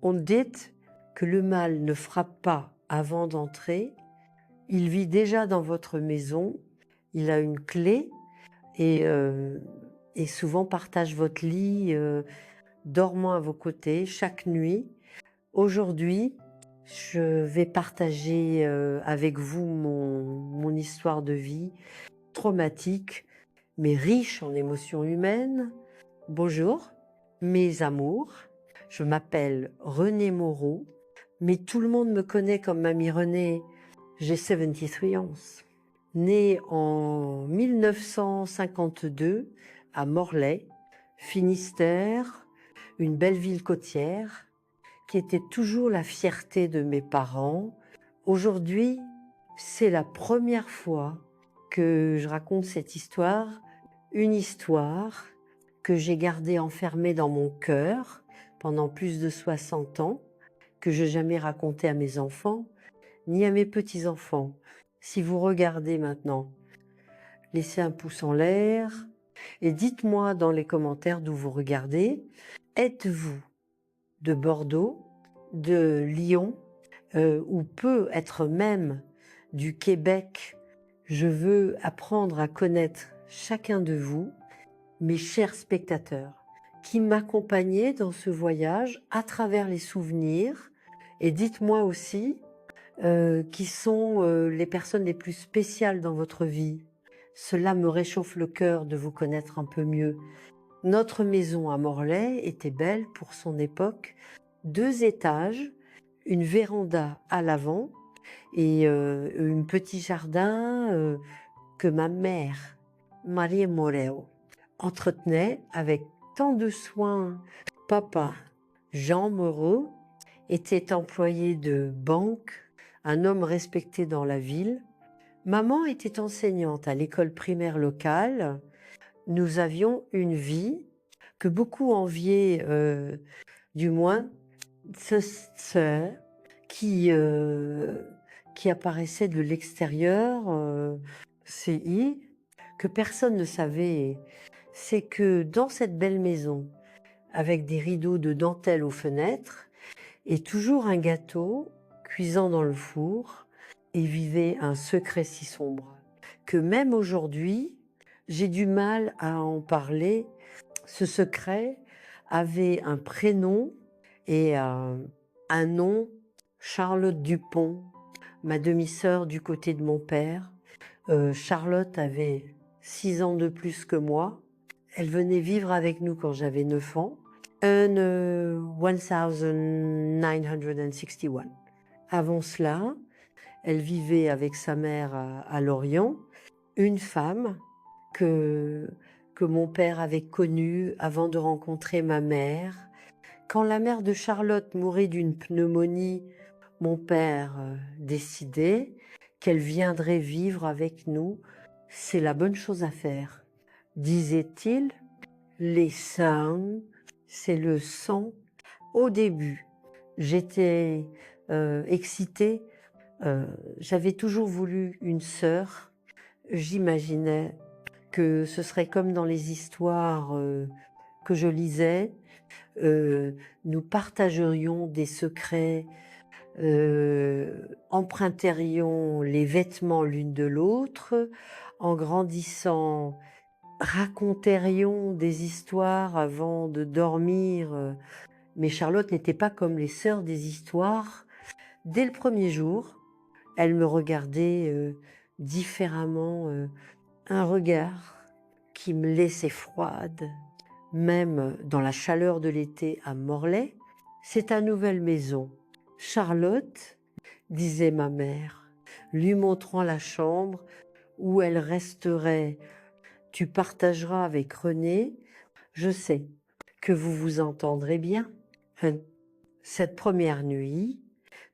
On dit que le mal ne frappe pas avant d'entrer. Il vit déjà dans votre maison. Il a une clé et souvent partage votre lit, dormant à vos côtés chaque nuit. Aujourd'hui, je vais partager avec vous mon histoire de vie traumatique, mais riche en émotions humaines. Bonjour, mes amours. Je m'appelle Renée Moreau, mais tout le monde me connaît comme Mamie Renée. J'ai 73 ans. Née en 1952 à Morlaix, Finistère, une belle ville côtière qui était toujours la fierté de mes parents. Aujourd'hui, c'est la première fois que je raconte cette histoire, une histoire que j'ai gardée enfermée dans mon cœur pendant plus de 60 ans, que je n'ai jamais racontée à mes enfants, ni à mes petits-enfants. Si vous regardez maintenant, laissez un pouce en l'air et dites-moi dans les commentaires d'où vous regardez. Êtes-vous de Bordeaux, de Lyon, ou peut être même du Québec? Je veux apprendre à connaître chacun de vous, mes chers spectateurs, qui m'accompagnez dans ce voyage à travers les souvenirs. Et dites-moi aussi qui sont les personnes les plus spéciales dans votre vie. Cela me réchauffe le cœur de vous connaître un peu mieux. Notre maison à Morlaix était belle pour son époque. 2 étages, une véranda à l'avant et un petit jardin que ma mère, Marie Moreo, entretenait avec tant de soin. Papa, Jean Moreau, était employé de banque, un homme respecté dans la ville. Maman était enseignante à l'école primaire locale. Nous avions une vie que beaucoup enviaient, du moins ce sœur qui apparaissait de l'extérieur, CI, que personne ne savait. C'est que dans cette belle maison, avec des rideaux de dentelle aux fenêtres, et toujours un gâteau cuisant dans le four, et vivait un secret si sombre que même aujourd'hui, j'ai du mal à en parler. Ce secret avait un prénom et un nom, Charlotte Dupont, ma demi-sœur du côté de mon père. Charlotte avait 6 ans de plus que moi. Elle venait vivre avec nous quand j'avais 9 ans. 1961. Avant cela, elle vivait avec sa mère à Lorient, une femme que mon père avait connue avant de rencontrer ma mère. Quand la mère de Charlotte mourait d'une pneumonie, mon père décidait qu'elle viendrait vivre avec nous. C'est la bonne chose à faire, disait-il. Les sangs, c'est le sang. Au début, j'étais excitée. J'avais toujours voulu une sœur. J'imaginais que ce serait comme dans les histoires que je lisais. Nous partagerions des secrets, emprunterions les vêtements l'une de l'autre, en grandissant, raconterions des histoires avant de dormir. Mais Charlotte n'était pas comme les sœurs des histoires. Dès le premier jour, elle me regardait différemment, un regard qui me laissait froide, même dans la chaleur de l'été à Morlaix. C'est ta nouvelle maison, Charlotte, disait ma mère, lui montrant la chambre où elle resterait. Tu partageras avec Renée. Je sais que vous vous entendrez bien. Cette première nuit,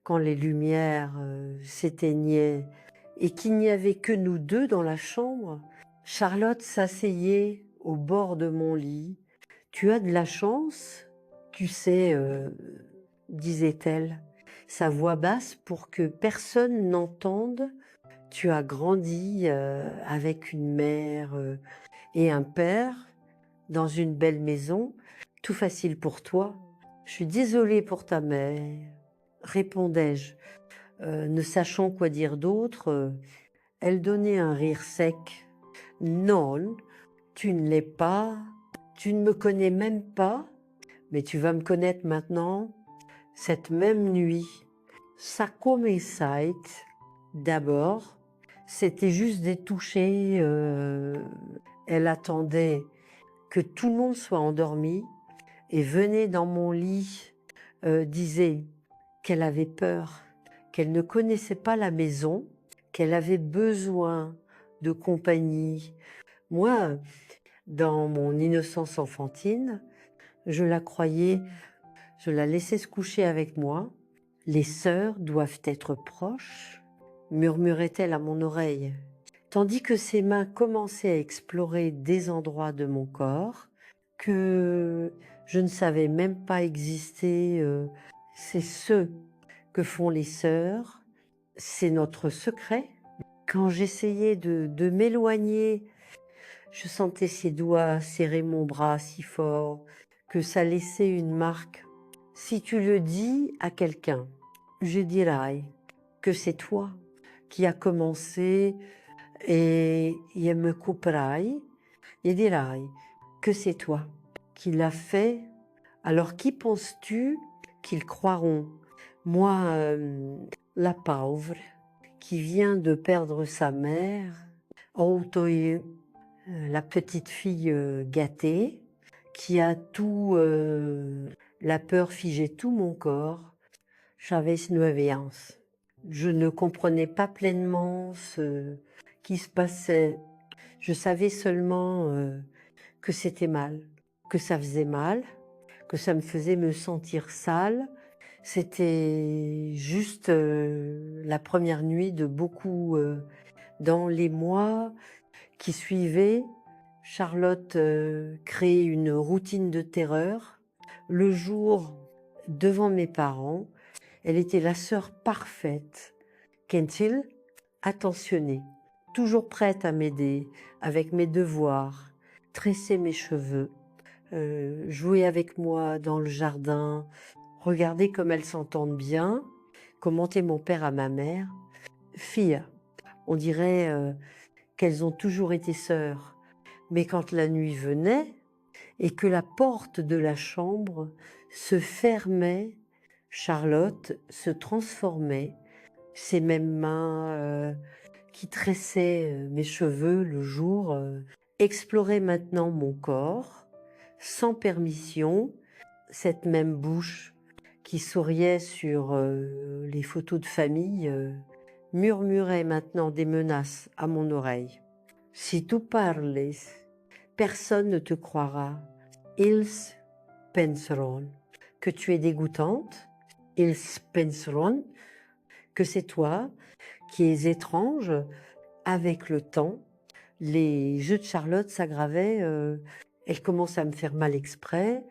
quand les lumières s'éteignaient et qu'il n'y avait que nous deux dans la chambre, Charlotte s'asseyait au bord de mon lit. Tu as de la chance, tu sais, disait-elle, sa voix basse pour que personne n'entende. Tu as grandi avec une mère et un père dans une belle maison, tout facile pour toi. Je suis désolée pour ta mère, répondais-je, ne sachant quoi dire d'autre. Elle donnait un rire sec. Non, tu ne l'es pas, tu ne me connais même pas, mais tu vas me connaître maintenant. Cette même nuit, ça commençait. D'abord, c'était juste des touchés. Elle attendait que tout le monde soit endormi et venait dans mon lit, disait qu'elle avait peur, qu'elle ne connaissait pas la maison, qu'elle avait besoin de compagnie. Moi, dans mon innocence enfantine, je la croyais, je la laissais se coucher avec moi. Les sœurs doivent être proches, murmurait-elle à mon oreille, tandis que ses mains commençaient à explorer des endroits de mon corps que je ne savais même pas exister. C'est ce que font les sœurs, c'est notre secret. Quand j'essayais de m'éloigner, je sentais ses doigts serrer mon bras si fort que ça laissait une marque. Si tu le dis à quelqu'un, je dirai que c'est toi qui as commencé et je me couperai et dirai que c'est toi qui l'as fait. Alors qui penses-tu qu'ils croiront? Moi, la pauvre, qui vient de perdre sa mère, la petite fille gâtée, qui a tout, la peur figeait tout mon corps. J'avais 9 ans. Je ne comprenais pas pleinement ce qui se passait. Je savais seulement que c'était mal, que ça faisait mal, que ça me faisait me sentir sale. C'était juste la première nuit de beaucoup. Dans les mois qui suivaient, Charlotte créait une routine de terreur. Le jour, devant mes parents, elle était la sœur parfaite, qu'est-il, attentionnée, toujours prête à m'aider avec mes devoirs, tresser mes cheveux, jouer avec moi dans le jardin, regarder comme elles s'entendent bien, commenter mon père à ma mère. Fille, on dirait qu'elles ont toujours été sœurs, mais quand la nuit venait et que la porte de la chambre se fermait, Charlotte se transformait, ses mêmes mains qui tressaient mes cheveux le jour exploraient maintenant mon corps sans permission. Cette même bouche qui souriait sur les photos de famille murmurait maintenant des menaces à mon oreille. Si tu parles, personne ne te croira. Ils penseront que tu es dégoûtante. Ils penseront que c'est toi qui es étrange. Avec le temps, les jeux de Charlotte s'aggravaient. Elle commence à me faire mal exprès.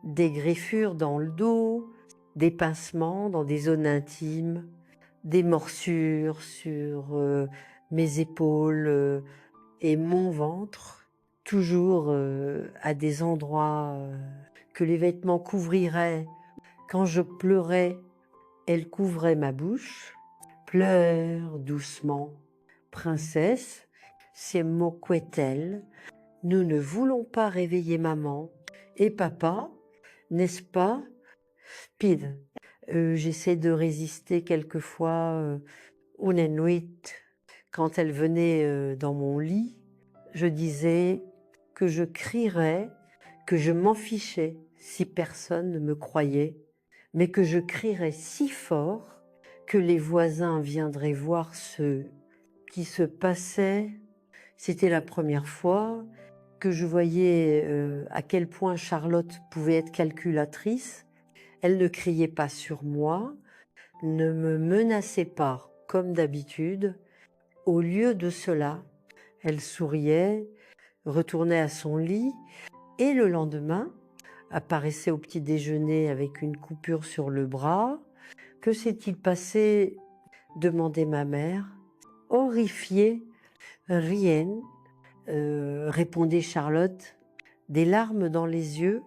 Des griffures dans le dos, des pincements dans des zones intimes, des morsures sur mes épaules et mon ventre, toujours à des endroits que les vêtements couvriraient. Quand je pleurais, elle couvrait ma bouche. Pleure doucement, princesse, c'est moquait-elle. Nous ne voulons pas réveiller maman et papa, n'est-ce pas? Pide, j'essaie de résister quelquefois une nuit. Quand elle venait dans mon lit, je disais que je crierais, que je m'en fichais si personne ne me croyait, mais que je crierais si fort que les voisins viendraient voir ce qui se passait. C'était la première fois que je voyais à quel point Charlotte pouvait être calculatrice. Elle ne criait pas sur moi, ne me menaçait pas comme d'habitude. Au lieu de cela, elle souriait, retournait à son lit et le lendemain apparaissait au petit déjeuner avec une coupure sur le bras. Que s'est-il passé? Demandait ma mère. Horrifiée, rien, répondait Charlotte, des larmes dans les yeux.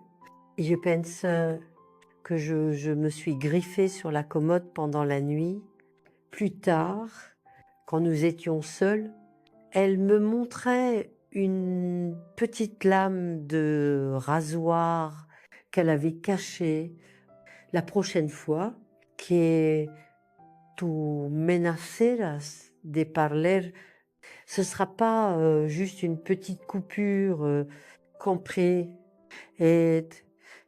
Et je pense, que je me suis griffée sur la commode pendant la nuit. Plus tard, quand nous étions seuls, elle me montrait une petite lame de rasoir qu'elle avait cachée. La prochaine fois, que tu menaceras de parler, ce sera pas juste une petite coupure, compris, et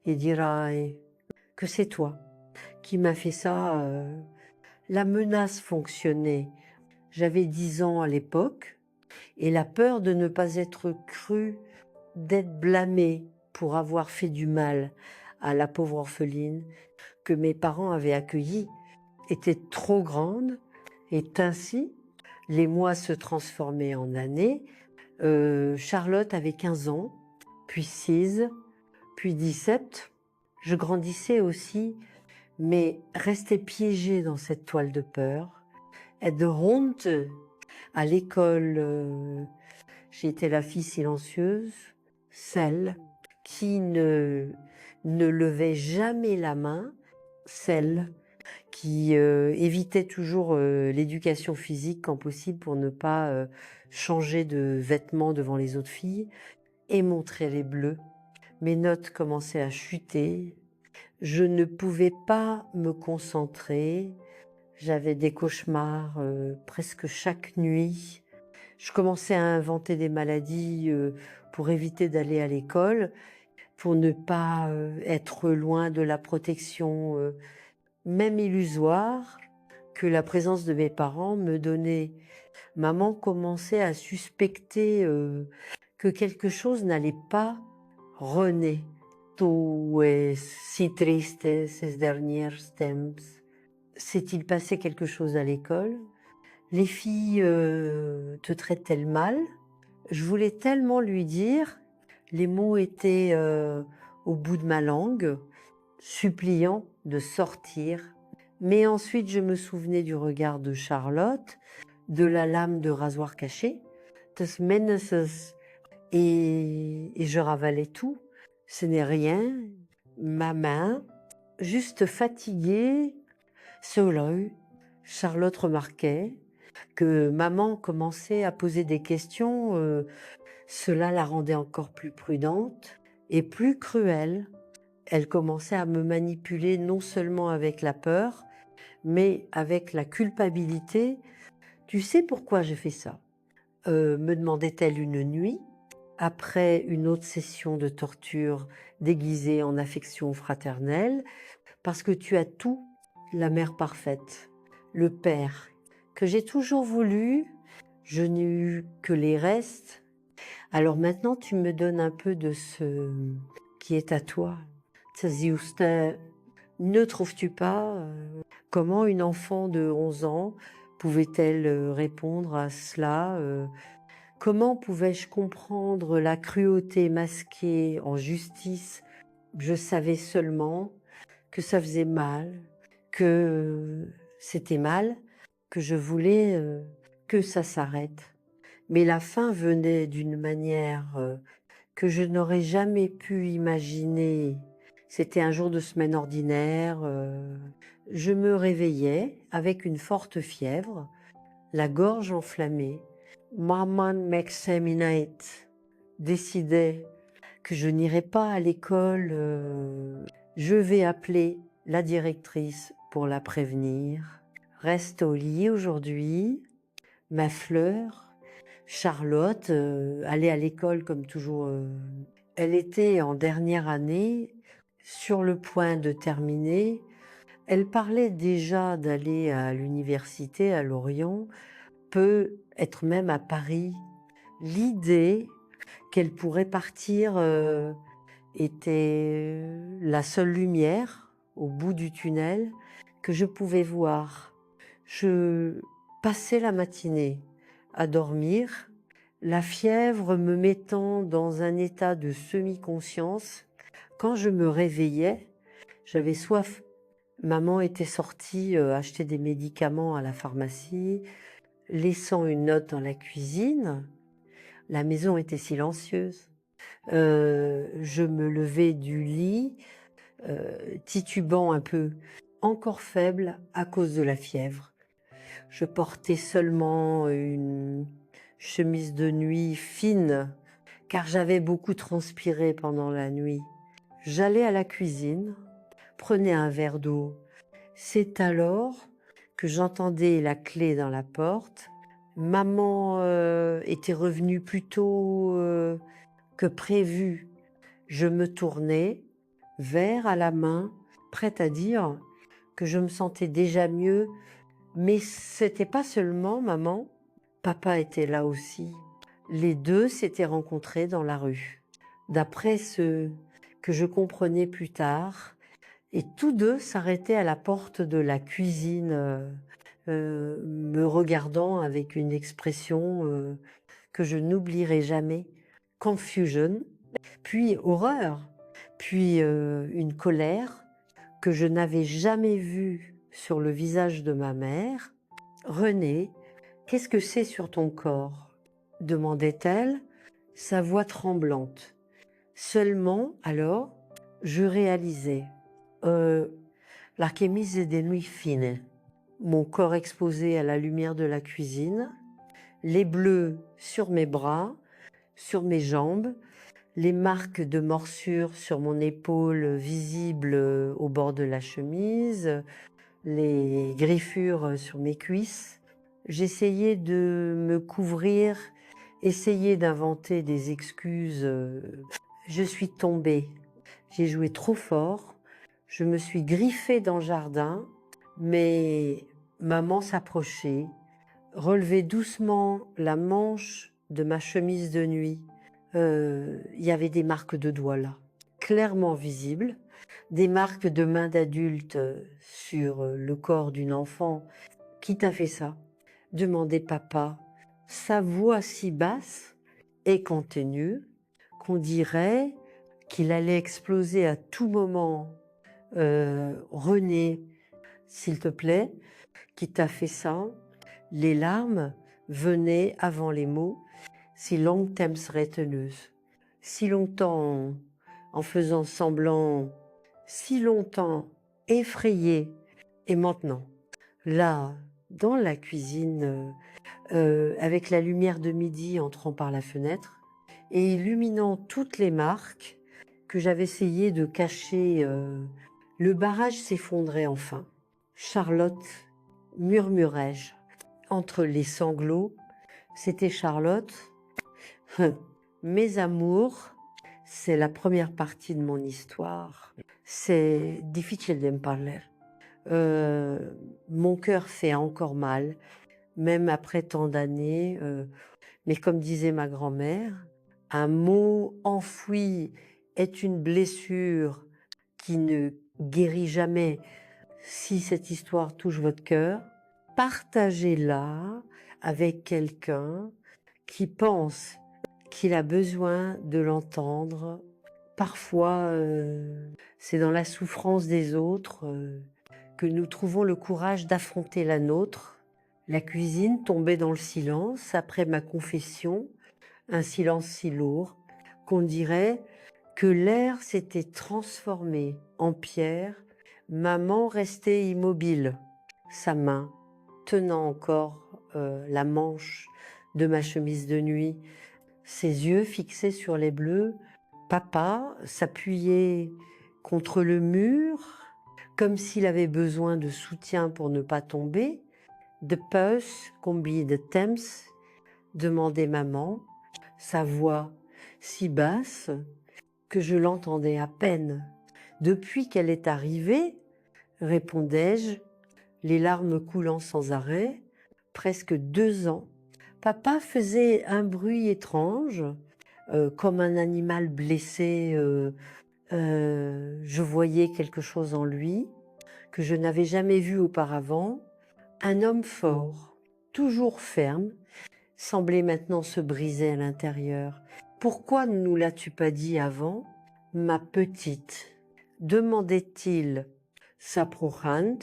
il dira que c'est toi qui m'as fait ça. La menace fonctionnait. J'avais 10 ans à l'époque et la peur de ne pas être crue, d'être blâmée pour avoir fait du mal à la pauvre orpheline que mes parents avaient accueillie était trop grande et ainsi les mois se transformaient en années. Charlotte avait 15 ans, puis 6, puis 17. Je grandissais aussi, mais restais piégée dans cette toile de peur. Et de honte, à l'école, j'étais la fille silencieuse, celle qui ne levait jamais la main, celle qui évitait toujours l'éducation physique quand possible pour ne pas changer de vêtements devant les autres filles et montrer les bleus. Mes notes commençaient à chuter. Je ne pouvais pas me concentrer. J'avais des cauchemars presque chaque nuit. Je commençais à inventer des maladies pour éviter d'aller à l'école, pour ne pas être loin de la protection, même illusoire, que la présence de mes parents me donnait. Maman commençait à suspecter que quelque chose n'allait pas. René, tu es si triste ces derniers temps. S'est-il passé quelque chose à l'école? Les filles te traitent-elles mal? Je voulais tellement lui dire, les mots étaient au bout de ma langue, suppliant de sortir. Mais ensuite, je me souvenais du regard de Charlotte, de la lame de rasoir cachée, des menaces, et je ravalais tout. Ce n'est rien, ma main, juste fatiguée, seule. Charlotte remarquait que maman commençait à poser des questions. Cela la rendait encore plus prudente et plus cruelle. Elle commençait à me manipuler non seulement avec la peur, mais avec la culpabilité. Tu sais pourquoi j'ai fait ça? Me demandait-elle une nuit, après une autre session de torture déguisée en affection fraternelle, parce que tu as tout, la mère parfaite, le père, que j'ai toujours voulu, je n'ai eu que les restes. Alors maintenant, tu me donnes un peu de ce qui est à toi. Ne trouves-tu pas comment une enfant de 11 ans pouvait-elle répondre à cela? Comment pouvais-je comprendre la cruauté masquée en justice? Je savais seulement que ça faisait mal, que c'était mal, que je voulais que ça s'arrête. Mais la fin venait d'une manière que je n'aurais jamais pu imaginer. C'était un jour de semaine ordinaire. Je me réveillais avec une forte fièvre, la gorge enflammée. Maman m'examinait, décidait que je n'irais pas à l'école. Je vais appeler la directrice pour la prévenir. Reste au lit aujourd'hui. Ma fleur, Charlotte, allait à l'école comme toujours. Elle était en dernière année, sur le point de terminer. Elle parlait déjà d'aller à l'université à Lorient, peut être même à Paris. L'idée qu'elle pourrait partir était la seule lumière au bout du tunnel que je pouvais voir. Je passais la matinée à dormir, la fièvre me mettant dans un état de semi-conscience. Quand je me réveillais, j'avais soif. Maman était sortie acheter des médicaments à la pharmacie, laissant une note dans la cuisine. La maison était silencieuse. Je me levais du lit, titubant un peu, encore faible à cause de la fièvre. Je portais seulement une chemise de nuit fine, car j'avais beaucoup transpiré pendant la nuit. J'allais à la cuisine, prenais un verre d'eau. C'est alors que j'entendais la clé dans la porte. Maman était revenue plus tôt que prévu. Je me tournais, verre à la main, prête à dire que je me sentais déjà mieux. Mais c'était pas seulement maman, papa était là aussi. Les deux s'étaient rencontrés dans la rue. D'après ce que je comprenais plus tard, et tous deux s'arrêtaient à la porte de la cuisine, me regardant avec une expression que je n'oublierai jamais. Confusion, puis horreur, puis une colère que je n'avais jamais vue sur le visage de ma mère. « René, qu'est-ce que c'est sur ton corps ?» demandait-elle, sa voix tremblante. Seulement, alors, je réalisais la chemise des nuits fines, mon corps exposé à la lumière de la cuisine, les bleus sur mes bras, sur mes jambes, les marques de morsures sur mon épaule visibles au bord de la chemise, les griffures sur mes cuisses. J'essayais de me couvrir, essayais d'inventer des excuses. Je suis tombée, j'ai joué trop fort, je me suis griffée dans le jardin, mais maman s'approchait, relevait doucement la manche de ma chemise de nuit. Il y avait des marques de doigts là, clairement visibles, des marques de mains d'adulte sur le corps d'une enfant. « Qui t'a fait ça ?» demandait papa, sa voix si basse et contenue qu'on dirait qu'il allait exploser à tout moment. « René, s'il te plaît, qui t'a fait ça ?» Les larmes venaient avant les mots, si longtemps retenues, si longtemps en faisant semblant, si longtemps effrayée. Et maintenant, là, dans la cuisine, avec la lumière de midi entrant par la fenêtre et illuminant toutes les marques que j'avais essayé de cacher, le barrage s'effondrait enfin. « Charlotte, murmurai-je, entre les sanglots. C'était Charlotte. Mes amours, c'est la première partie de mon histoire. C'est difficile de me parler. Mon cœur fait encore mal, même après tant d'années. Mais comme disait ma grand-mère, un mot enfoui est une blessure qui ne guérit jamais. Si cette histoire touche votre cœur, partagez-la avec quelqu'un qui pense qu'il a besoin de l'entendre. Parfois, c'est dans la souffrance des autres que nous trouvons le courage d'affronter la nôtre. La cuisine tombait dans le silence après ma confession, un silence si lourd qu'on dirait que l'air s'était transformé en pierre. Maman restait immobile, sa main tenant encore la manche de ma chemise de nuit, ses yeux fixés sur les bleus. Papa s'appuyait contre le mur, comme s'il avait besoin de soutien pour ne pas tomber. « De puce, combien de temps ?» demandait maman, sa voix si basse que je l'entendais à peine. « Depuis qu'elle est arrivée, répondais-je, les larmes coulant sans arrêt, presque 2 ans. Papa faisait un bruit étrange, comme un animal blessé. Je voyais quelque chose en lui que je n'avais jamais vu auparavant. Un homme fort, toujours ferme, semblait maintenant se briser à l'intérieur. « Pourquoi ne nous l'as-tu pas dit avant, ma petite ?» demandait-il, s'approchant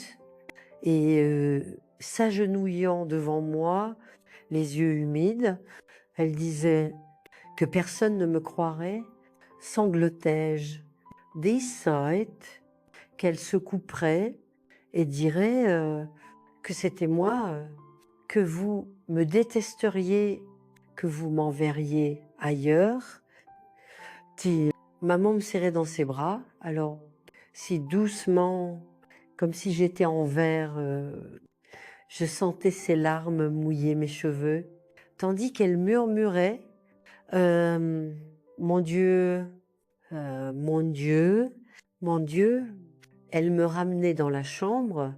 et s'agenouillant devant moi, les yeux humides. Elle disait que personne ne me croirait. Sanglotais-je. « This side, qu'elle se couperait et dirait que c'était moi, que vous me détesteriez, que vous m'enverriez ailleurs. Si maman me serrait dans ses bras, alors si doucement, comme si j'étais en verre, je sentais ses larmes mouiller mes cheveux, tandis qu'elle murmurait Mon Dieu, mon Dieu, mon Dieu. Elle me ramenait dans la chambre,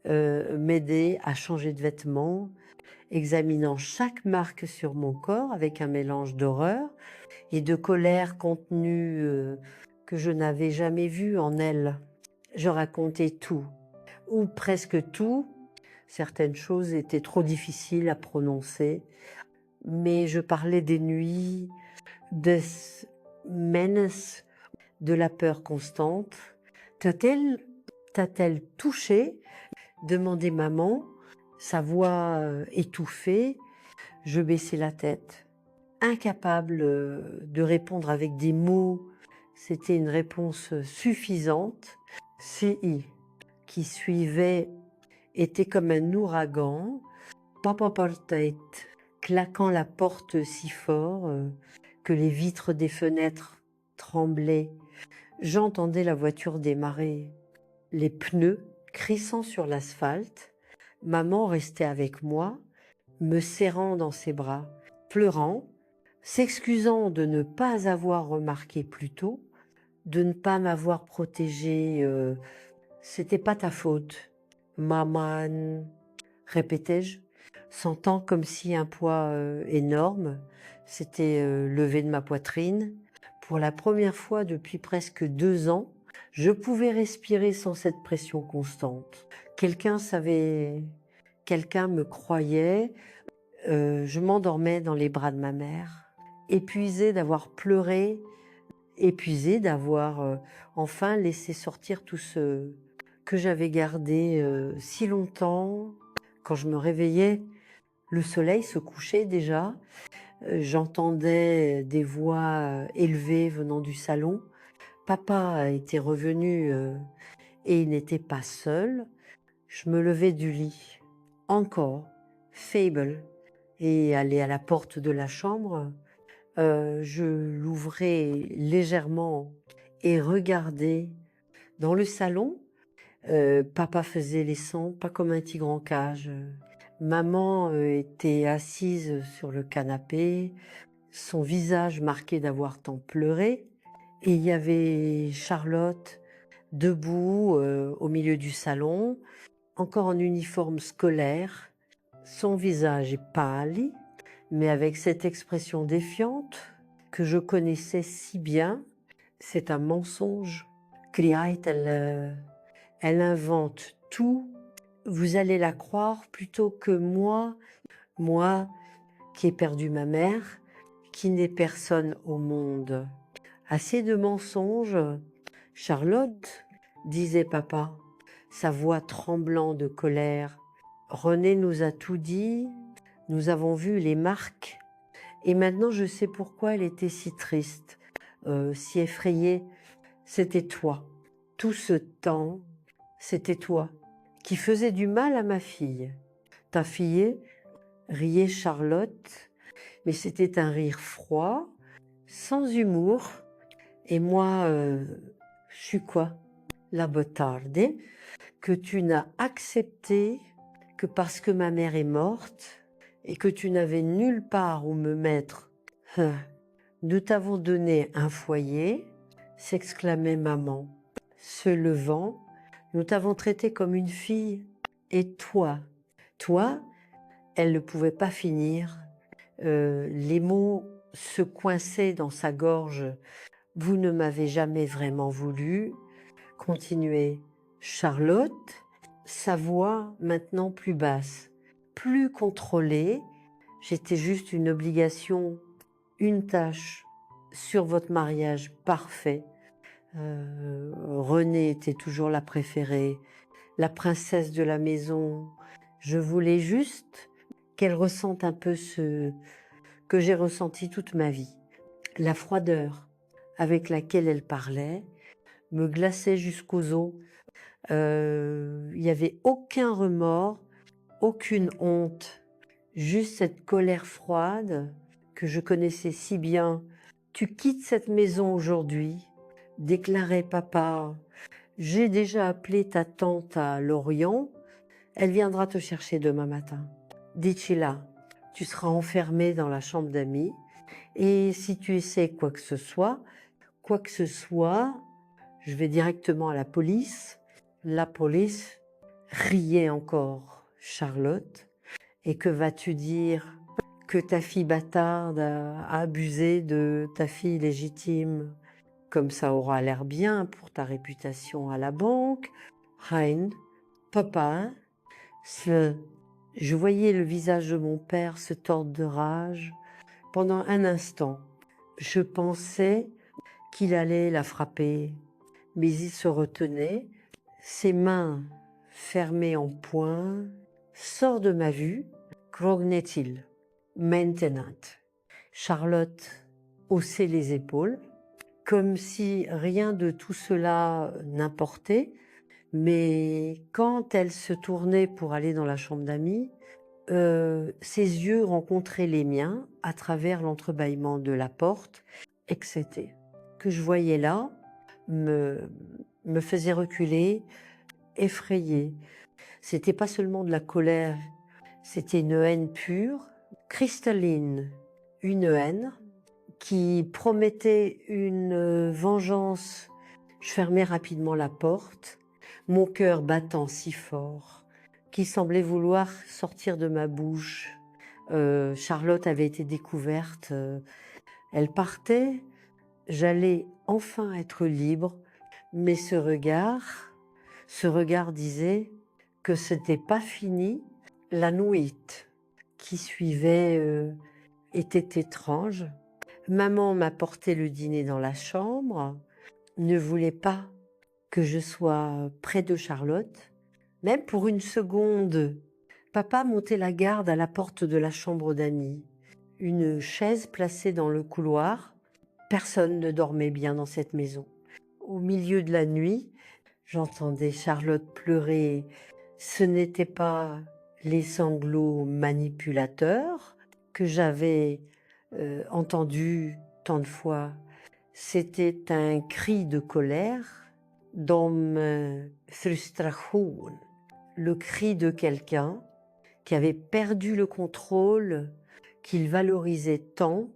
m'aidait à changer de vêtements, examinant chaque marque sur mon corps avec un mélange d'horreur et de colère contenue que je n'avais jamais vue en elle. Je racontais tout, ou presque tout. Certaines choses étaient trop difficiles à prononcer, mais je parlais des nuits, des menaces, de la peur constante. T'a-t-elle touché? Demandait maman, sa voix étouffée. Je baissais la tête, incapable de répondre avec des mots. C'était une réponse suffisante. CI, qui suivait, était comme un ouragan. Papa portait, claquant la porte si fort que les vitres des fenêtres tremblaient. J'entendais la voiture démarrer, les pneus crissant sur l'asphalte. Maman restait avec moi, me serrant dans ses bras, pleurant, s'excusant de ne pas avoir remarqué plus tôt, de ne pas m'avoir protégée. C'était pas ta faute, maman, répétais-je, sentant comme si un poids énorme s'était levé de ma poitrine. Pour la première fois depuis presque 2 ans, je pouvais respirer sans cette pression constante. Quelqu'un savait, quelqu'un me croyait. Je m'endormais dans les bras de ma mère, épuisée d'avoir pleuré, épuisée d'avoir enfin laissé sortir tout ce que j'avais gardé si longtemps. Quand je me réveillais, le soleil se couchait déjà. J'entendais des voix élevées venant du salon. Papa était revenu et il n'était pas seul. Je me levai du lit. Encore, Fable, et allai à la porte de la chambre. Je l'ouvrais légèrement et regardais. Dans le salon, papa faisait les sons, pas comme un tigre en cage. Maman était assise sur le canapé, son visage marqué d'avoir tant pleuré. Et il y avait Charlotte debout au milieu du salon, encore en uniforme scolaire, son visage pâli, mais avec cette expression défiante que je connaissais si bien. C'est un mensonge. Kriait, elle invente tout. Vous allez la croire plutôt que moi qui ai perdu ma mère, qui n'ai personne au monde. Assez de mensonges. Charlotte, disait papa, sa voix tremblant de colère. René nous a tout dit, nous avons vu les marques, et maintenant je sais pourquoi elle était si triste, si effrayée. C'était toi. Tout ce temps, c'était toi qui faisais du mal à ma fille. Ta fille, riait Charlotte, mais c'était un rire froid, sans humour. Et moi, je suis quoi? La botarde, que tu n'as accepté que parce que ma mère est morte et que tu n'avais nulle part où me mettre. Nous t'avons donné un foyer, s'exclamait maman, se levant. Nous t'avons traité comme une fille. Et toi, elle ne pouvait pas finir. Les mots se coinçaient dans sa gorge. Vous ne m'avez jamais vraiment voulu, continuait Charlotte, sa voix maintenant plus basse, plus contrôlée. J'étais juste une obligation, une tâche sur votre mariage parfait. Renée était toujours la préférée, la princesse de la maison. Je voulais juste qu'elle ressente un peu ce que j'ai ressenti toute ma vie. La froideur avec laquelle elle parlait me glaçait jusqu'aux os. Il n'y avait aucun remords, aucune honte, juste cette colère froide que je connaissais si bien. Tu quittes cette maison aujourd'hui, déclarait papa. J'ai déjà appelé ta tante à Lorient. Elle viendra te chercher demain matin. Dici-la, tu seras enfermé dans la chambre d'amis. Et si tu essaies quoi que ce soit, je vais directement à la police. La police riait encore, Charlotte. Et que vas-tu dire? Que ta fille bâtarde a abusé de ta fille légitime? Comme ça aura l'air bien pour ta réputation à la banque. Hein, papa, je voyais le visage de mon père se tordre de rage. Pendant un instant, je pensais qu'il allait la frapper, mais il se retenait, ses mains fermées en poing. Sors de ma vue, grognait-il. Maintenant. Charlotte haussait les épaules, comme si rien de tout cela n'importait, mais quand elle se tournait pour aller dans la chambre d'amis, ses yeux rencontraient les miens à travers l'entrebâillement de la porte, etc. Que je voyais là me faisait reculer, effrayée. C'était pas seulement de la colère, c'était une haine pure, cristalline, une haine qui promettait une vengeance. Je fermais rapidement la porte, mon cœur battant si fort, qui semblait vouloir sortir de ma bouche. Charlotte avait été découverte, elle partait, j'allais enfin être libre, mais ce regard disait que c'était pas fini. La nuit qui suivait était étrange. Maman m'apportait le dîner dans la chambre, ne voulait pas que je sois près de Charlotte. Même pour une seconde, papa montait la garde à la porte de la chambre d'Annie. Une chaise placée dans le couloir. Personne ne dormait bien dans cette maison. Au milieu de la nuit, j'entendais Charlotte pleurer. Ce n'était pas les sanglots manipulateurs que j'avais entendus tant de fois. C'était un cri de colère, frustration, le cri de quelqu'un qui avait perdu le contrôle qu'il valorisait tant.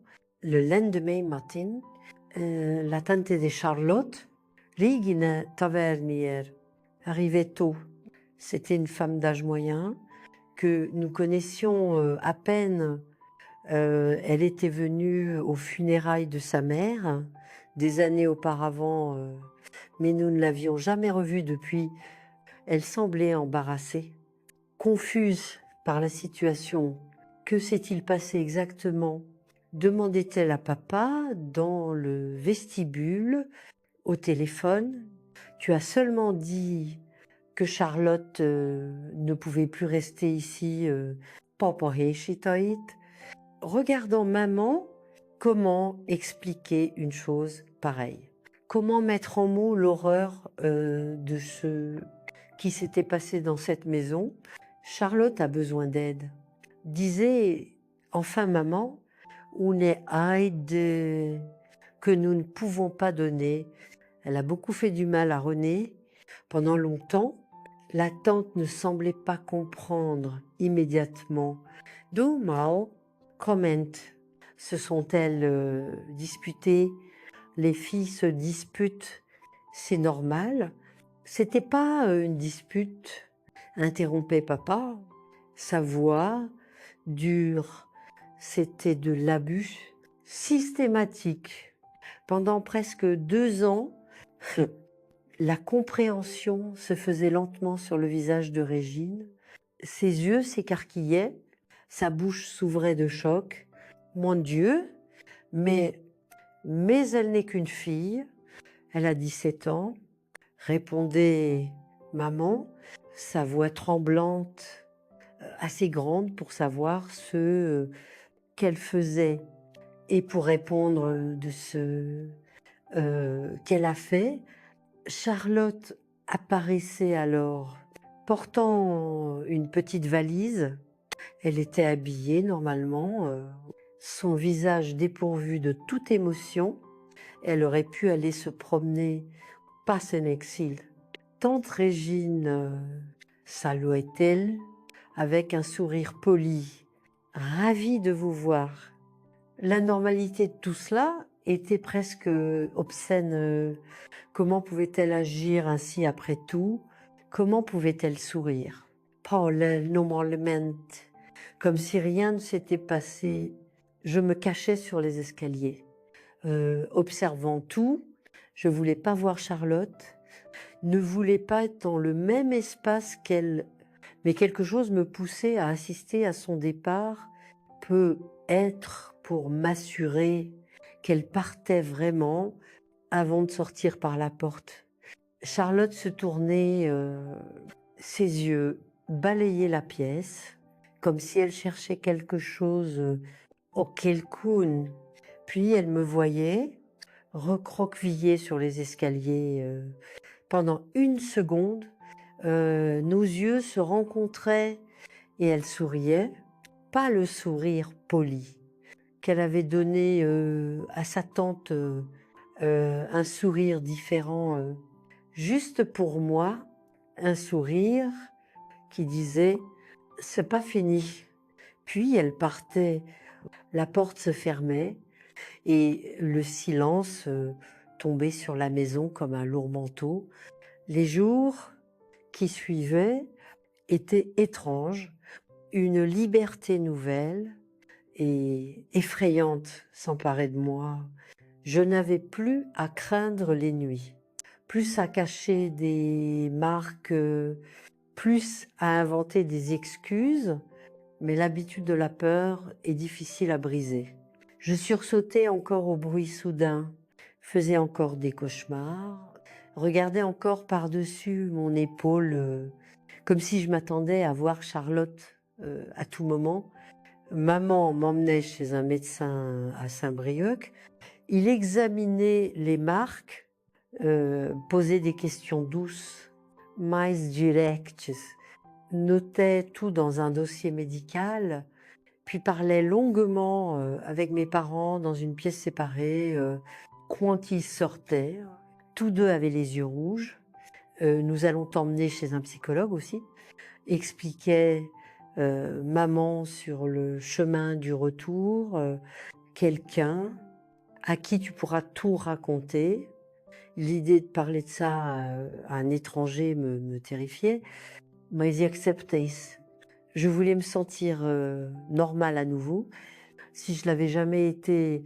Le lendemain matin, la tante de Charlotte, Regine Tavernier, arrivait tôt. C'était une femme d'âge moyen que nous connaissions à peine. Elle était venue aux funérailles de sa mère des années auparavant, mais nous ne l'avions jamais revue depuis. Elle semblait embarrassée, confuse par la situation. Que s'est-il passé exactement? Demandait-elle à papa dans le vestibule, au téléphone. Tu as seulement dit que Charlotte ne pouvait plus rester ici. Papa Heshitoit. Regardant maman, comment expliquer une chose pareille? Comment mettre en mots l'horreur de ce qui s'était passé dans cette maison? Charlotte a besoin d'aide. Disait enfin maman, on est aide que nous ne pouvons pas donner. Elle a beaucoup fait du mal à René. Pendant longtemps, la tante ne semblait pas comprendre immédiatement. D'où mal, comment se sont-elles disputées? Les filles se disputent, c'est normal. C'était pas une dispute, interrompait papa. Sa voix dure, c'était de l'abus systématique. Pendant presque 2 ans, la compréhension se faisait lentement sur le visage de Régine. Ses yeux s'écarquillaient, sa bouche s'ouvrait de choc. Mon Dieu, mais elle n'est qu'une fille, elle a 17 ans, répondait maman, sa voix tremblante, assez grande pour savoir ce qu'elle faisait. Et pour répondre de ce qu'elle a fait, Charlotte apparaissait alors portant une petite valise. Elle était habillée normalement, son visage dépourvu de toute émotion. Elle aurait pu aller se promener, pas en exil. Tante Régine saluait-elle avec un sourire poli, ravie de vous voir. La normalité de tout cela était presque obscène. Comment pouvait-elle agir ainsi après tout? Comment pouvait-elle sourire? Parle normalement, comme si rien ne s'était passé. Je me cachais sur les escaliers, observant tout. Je voulais pas voir Charlotte, ne voulais pas être dans le même espace qu'elle, mais quelque chose me poussait à assister à son départ, peut-être pour m'assurer qu'elle partait vraiment avant de sortir par la porte. Charlotte se tournait, ses yeux balayaient la pièce, comme si elle cherchait quelque chose ou quelqu'un. Puis elle me voyait recroquevillée sur les escaliers. Pendant une seconde, nos yeux se rencontraient et elle souriait, pas le sourire poli qu'elle avait donné à sa tante, un sourire différent, juste pour moi, un sourire qui disait c'est pas fini. Puis elle partait, la porte se fermait et le silence tombait sur la maison comme un lourd manteau. Les jours qui suivaient étaient étranges, une liberté nouvelle et effrayante s'emparait de moi. Je n'avais plus à craindre les nuits, plus à cacher des marques, plus à inventer des excuses, mais l'habitude de la peur est difficile à briser. Je sursautais encore au bruit soudain, faisais encore des cauchemars, regardais encore par-dessus mon épaule, comme si je m'attendais à voir Charlotte à tout moment. Maman m'emmenait chez un médecin à Saint-Brieuc. Il examinait les marques, posait des questions douces, mais directes, notait tout dans un dossier médical, puis parlait longuement avec mes parents dans une pièce séparée. Quand ils sortaient, tous deux avaient les yeux rouges. Nous allons t'emmener chez un psychologue aussi. Expliquait maman sur le chemin du retour, quelqu'un à qui tu pourras tout raconter. L'idée de parler de ça à un étranger me terrifiait, mais ils acceptaient. Je voulais me sentir normale à nouveau. Si je l'avais jamais été,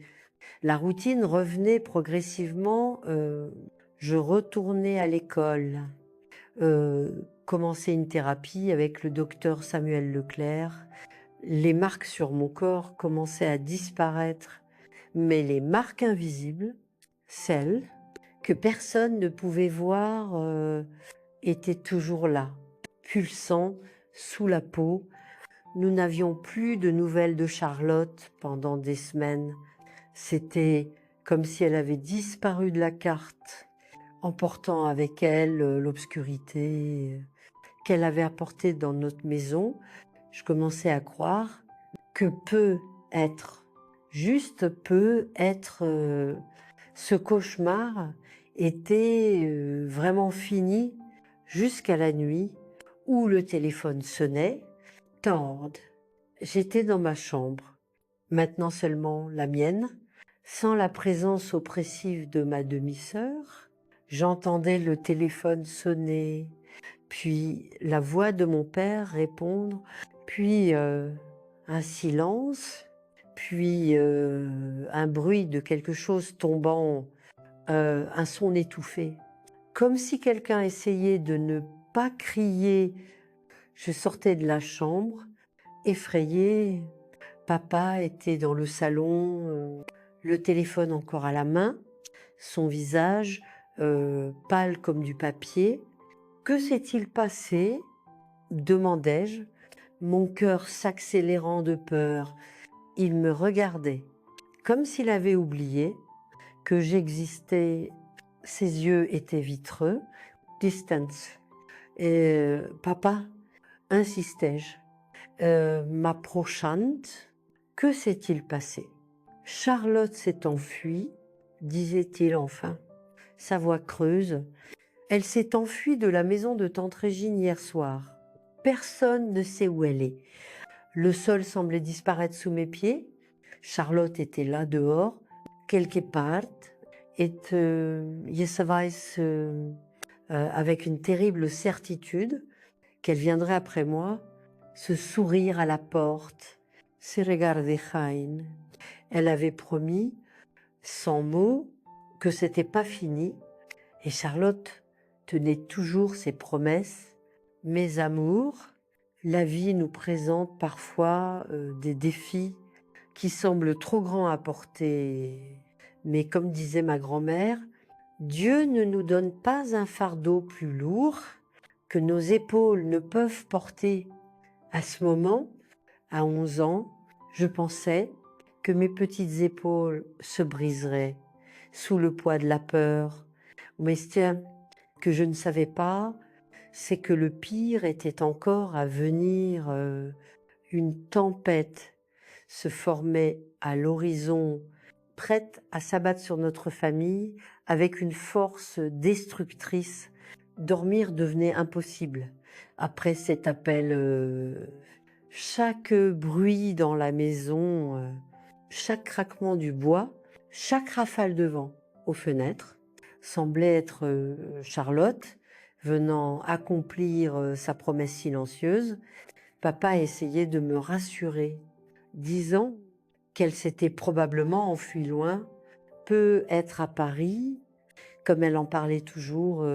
la routine revenait progressivement. Je retournais à l'école, commençais une thérapie avec le docteur Samuel Leclerc. Les marques sur mon corps commençaient à disparaître, mais les marques invisibles, celles que personne ne pouvait voir, étaient toujours là, pulsant sous la peau. Nous n'avions plus de nouvelles de Charlotte pendant des semaines. C'était comme si elle avait disparu de la carte, emportant avec elle l'obscurité qu'elle avait apportée dans notre maison. Je commençais à croire que peut être, juste peut être, ce cauchemar était vraiment fini jusqu'à la nuit où le téléphone sonnait. Torde. J'étais dans ma chambre, maintenant seulement la mienne, sans la présence oppressive de ma demi-sœur. J'entendais le téléphone sonner, puis la voix de mon père répondre, puis un silence, puis un bruit de quelque chose tombant, un son étouffé. Comme si quelqu'un essayait de ne pas crier. Je sortais de la chambre, effrayée. Papa était dans le salon, le téléphone encore à la main, son visage pâle comme du papier. Que s'est-il passé? Demandai-je, mon cœur s'accélérant de peur. Il me regardait, comme s'il avait oublié que j'existais. Ses yeux étaient vitreux. distance. Papa, insistai-je, m'approchant, que s'est-il passé? Charlotte s'est enfuie, disait-il enfin, sa voix creuse. Elle s'est enfuie de la maison de tante Régine hier soir. Personne ne sait où elle est. Le sol semblait disparaître sous mes pieds. Charlotte était là dehors, quelque part, et je savais avec une terrible certitude qu'elle viendrait après moi, se sourire à la porte, se regarder rein. Elle avait promis, sans mots, que c'était pas fini, et Charlotte tenait toujours ses promesses. Mes amours, la vie nous présente parfois des défis qui semblent trop grands à porter. Mais comme disait ma grand-mère, Dieu ne nous donne pas un fardeau plus lourd que nos épaules ne peuvent porter. À ce moment, à 11 ans, je pensais que mes petites épaules se briseraient sous le poids de la peur. Mais tiens, que je ne savais pas, c'est que le pire était encore à venir. Une tempête se formait à l'horizon, prête à s'abattre sur notre famille avec une force destructrice. Dormir devenait impossible. Après cet appel, chaque bruit dans la maison, chaque craquement du bois, chaque rafale de vent aux fenêtres semblait être Charlotte venant accomplir sa promesse silencieuse. Papa essayait de me rassurer, disant qu'elle s'était probablement enfuie loin, peut être à Paris, comme elle en parlait toujours,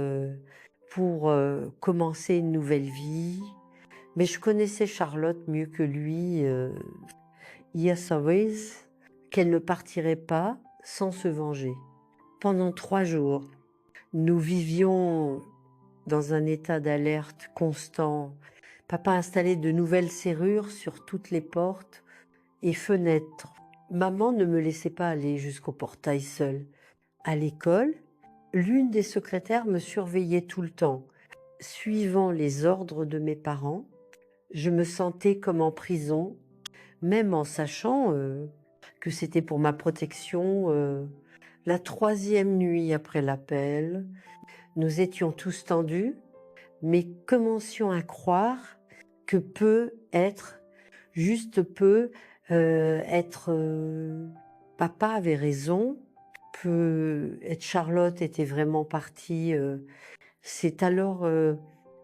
pour commencer une nouvelle vie. Mais je connaissais Charlotte mieux que lui. Je savais qu'elle ne partirait pas sans se venger. Pendant 3 jours, nous vivions dans un état d'alerte constant. Papa installait de nouvelles serrures sur toutes les portes et fenêtres. Maman ne me laissait pas aller jusqu'au portail seule. À l'école, l'une des secrétaires me surveillait tout le temps. Suivant les ordres de mes parents, je me sentais comme en prison, même en sachant que c'était pour ma protection. La 3e nuit après l'appel, nous étions tous tendus, mais commencions à croire que juste peut être... Papa avait raison, Charlotte était vraiment partie. C'est alors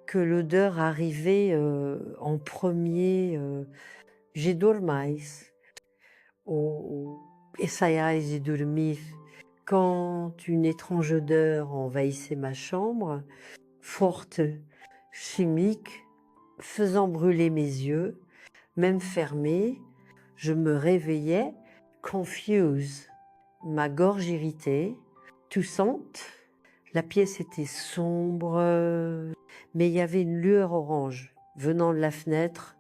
que l'odeur arrivait en premier. J'ai dormi, essayais de dormir. Quand une étrange odeur envahissait ma chambre, forte, chimique, faisant brûler mes yeux, même fermés, je me réveillais, confuse, ma gorge irritée, toussante. La pièce était sombre, mais il y avait une lueur orange venant de la fenêtre,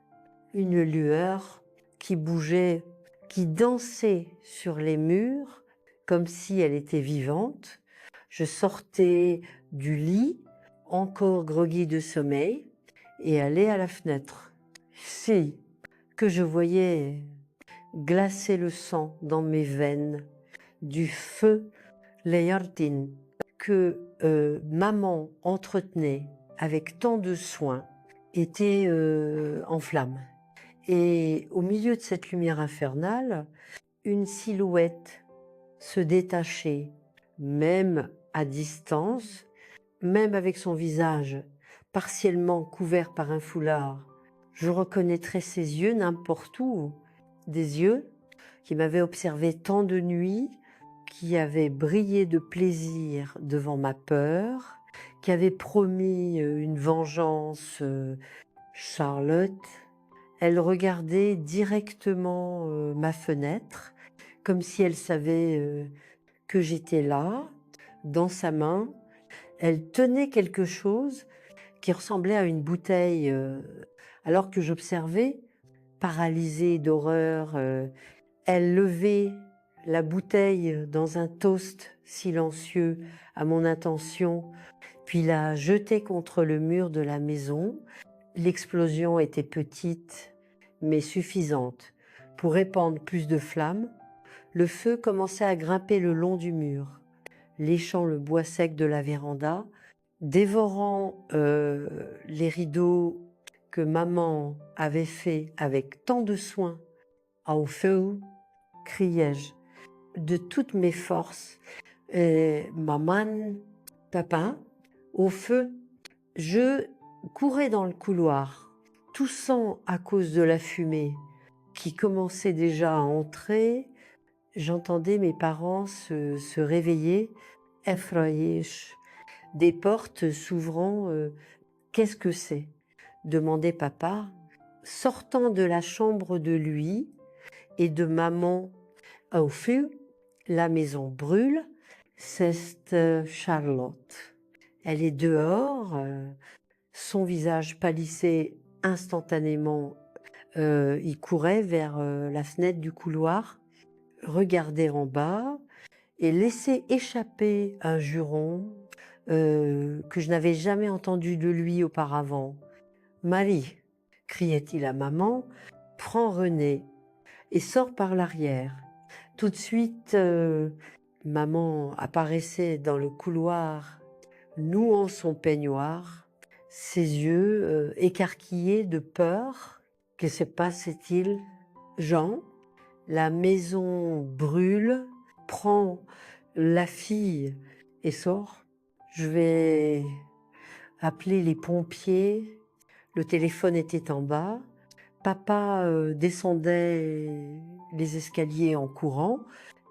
une lueur qui bougeait, qui dansait sur les murs comme si elle était vivante. Je sortais du lit, encore groggy de sommeil, et allais à la fenêtre. Si, que je voyais glacer le sang dans mes veines, du feu Leillardin que maman entretenait avec tant de soin était en flammes. Et au milieu de cette lumière infernale, une silhouette se détachait, même à distance, même avec son visage partiellement couvert par un foulard. Je reconnaîtrais ses yeux n'importe où, des yeux qui m'avaient observé tant de nuits, qui avaient brillé de plaisir devant ma peur, qui avaient promis une vengeance. Charlotte, elle regardait directement ma fenêtre, comme si elle savait que j'étais là, dans sa main. Elle tenait quelque chose qui ressemblait à une bouteille, alors que j'observais, paralysée d'horreur. Elle levait la bouteille dans un toast silencieux à mon intention, puis l'a jeté contre le mur de la maison. L'explosion était petite, mais suffisante pour répandre plus de flammes. Le feu commençait à grimper le long du mur, léchant le bois sec de la véranda, dévorant les rideaux que maman avait fait avec tant de soin. Au feu, criai-je de toutes mes forces. Maman, papa, au feu, je courais dans le couloir, toussant à cause de la fumée qui commençait déjà à entrer. J'entendais mes parents se réveiller, effrayés, des portes s'ouvrant. Qu'est-ce que c'est? Demandait papa, sortant de la chambre de lui et de maman. Au feu, la maison brûle, c'est Charlotte. Elle est dehors, son visage pâlissait instantanément. Il courait vers la fenêtre du couloir, regardait en bas et laissait échapper un juron que je n'avais jamais entendu de lui auparavant. « Marie !» criait-il à maman, « prends René et sors par l'arrière. » Tout de suite, maman apparaissait dans le couloir, nouant son peignoir, ses yeux écarquillés de peur. Que se passe-t-il? Jean, la maison brûle, prends la fille et sors. Je vais appeler les pompiers. Le téléphone était en bas. Papa descendait les escaliers en courant,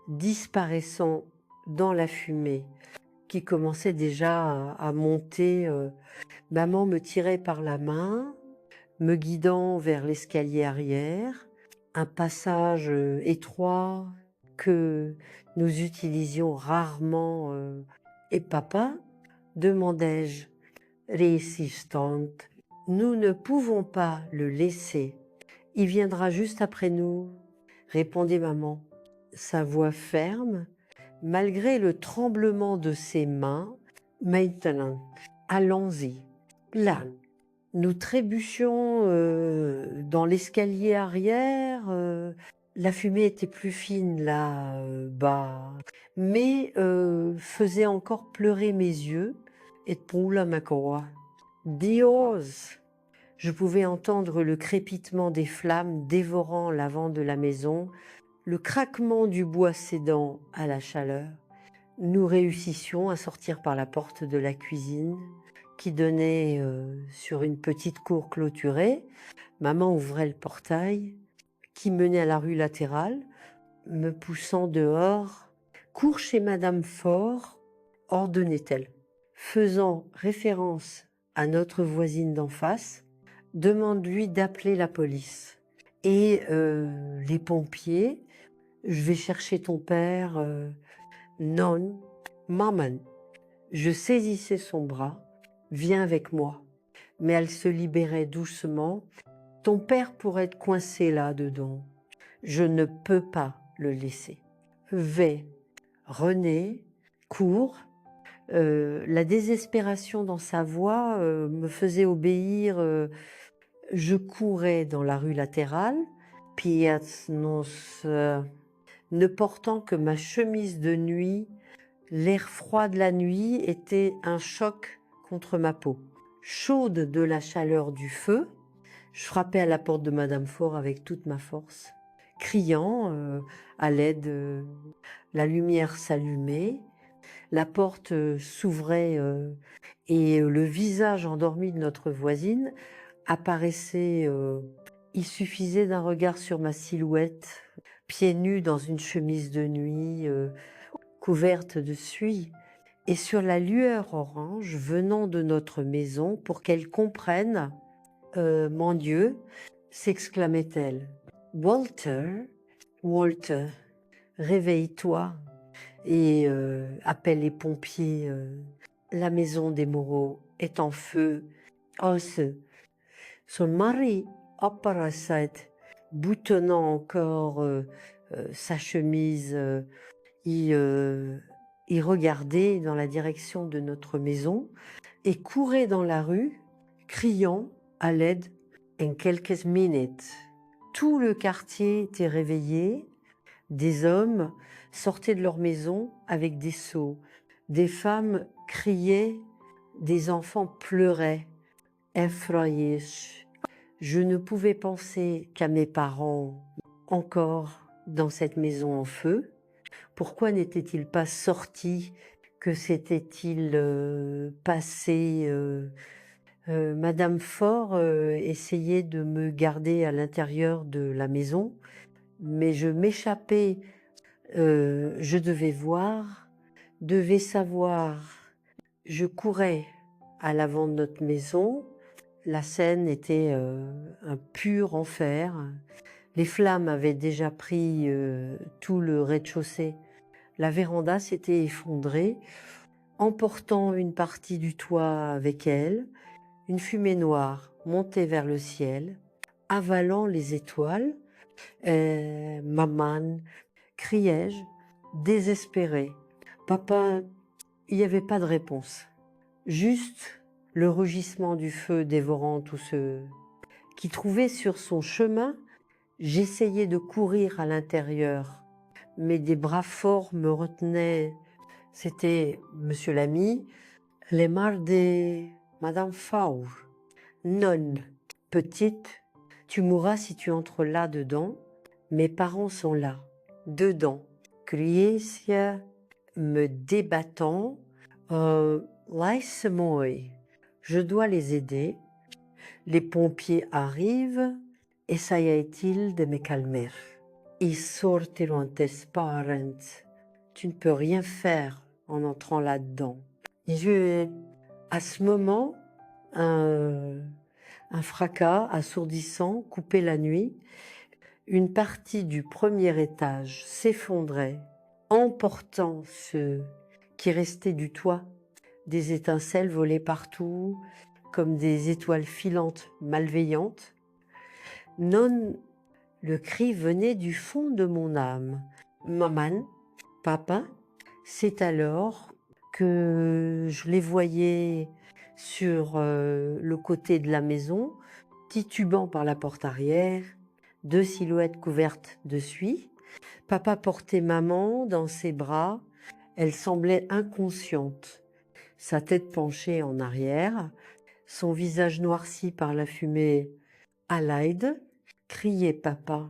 disparaissant dans la fumée qui commençait déjà à monter. Maman me tirait par la main, me guidant vers l'escalier arrière, un passage étroit que nous utilisions rarement. Et papa, demandai-je, résistante, nous ne pouvons pas le laisser. Il viendra juste après nous, répondait maman, sa voix ferme, malgré le tremblement de ses mains. Maintenant, allons-y. Là, nous trébuchions dans l'escalier arrière. La fumée était plus fine là-bas, mais faisait encore pleurer mes yeux. Et pour la macoa, Dios! Je pouvais entendre le crépitement des flammes dévorant l'avant de la maison, le craquement du bois cédant à la chaleur. Nous réussissions à sortir par la porte de la cuisine qui donnait sur une petite cour clôturée. Maman ouvrait le portail qui menait à la rue latérale, me poussant dehors. « Cours chez Madame Faure », ordonnait-elle, faisant référence à notre voisine d'en face. Demande-lui d'appeler la police. Et les pompiers, je vais chercher ton père. Non, maman. Je saisissais son bras. Viens avec moi. Mais elle se libérait doucement. Ton père pourrait être coincé là-dedans. Je ne peux pas le laisser. Vais. René, cours. La désespération dans sa voix me faisait obéir. Je courais dans la rue latérale, ne portant que ma chemise de nuit. L'air froid de la nuit était un choc contre ma peau. Chaude de la chaleur du feu, je frappais à la porte de Madame Faure avec toute ma force, criant à l'aide. La lumière s'allumait, la porte s'ouvrait et le visage endormi de notre voisine apparaissait. Il suffisait d'un regard sur ma silhouette, pieds nus dans une chemise de nuit, couverte de suie, et sur la lueur orange venant de notre maison pour qu'elle comprenne. Mon Dieu, s'exclamait-elle. Walter, Walter, réveille-toi et appelle les pompiers. La maison des Moreau est en feu. Son mari apparaissait, boutonnant encore sa chemise. Il il regardait dans la direction de notre maison et courait dans la rue, criant à l'aide en quelques minutes. Tout le quartier était réveillé. Des hommes sortaient de leur maison avec des seaux. Des femmes criaient, des enfants pleuraient. Effrayés. Je ne pouvais penser qu'à mes parents encore dans cette maison en feu. Pourquoi n'était-il pas sorti? Que s'était-il passé? Madame Faure essayait de me garder à l'intérieur de la maison, mais je m'échappais. Je devais voir, devais savoir. Je courais à l'avant de notre maison. La scène était un pur enfer. Les flammes avaient déjà pris tout le rez-de-chaussée. La véranda s'était effondrée, emportant une partie du toit avec elle. Une fumée noire montait vers le ciel, avalant les étoiles. Maman, criai-je, désespérée. Papa, il n'y avait pas de réponse. Juste le rugissement du feu dévorant tous ceux qui trouvaient sur son chemin. J'essayais de courir à l'intérieur, mais des bras forts me retenaient. C'était Monsieur l'ami, les mains de Madame Faure. Non, petite, tu mourras si tu entres là-dedans. Mes parents sont là, dedans. Criai-je, me débattant. Laisse-moi, je dois les aider. Les pompiers arrivent. Essayait-il de me calmer. Ils sortiront tes parents. Tu ne peux rien faire en entrant là-dedans. À ce moment, un fracas assourdissant coupait la nuit. Une partie du premier étage s'effondrait, emportant ce qui restait du toit. Des étincelles volaient partout, comme des étoiles filantes malveillantes. Non, le cri venait du fond de mon âme. Maman, papa, c'est alors que je les voyais sur le côté de la maison, titubant par la porte arrière, deux silhouettes couvertes de suie. Papa portait maman dans ses bras. Elle semblait inconsciente, sa tête penchée en arrière, son visage noirci par la fumée à l'aide. Criait papa,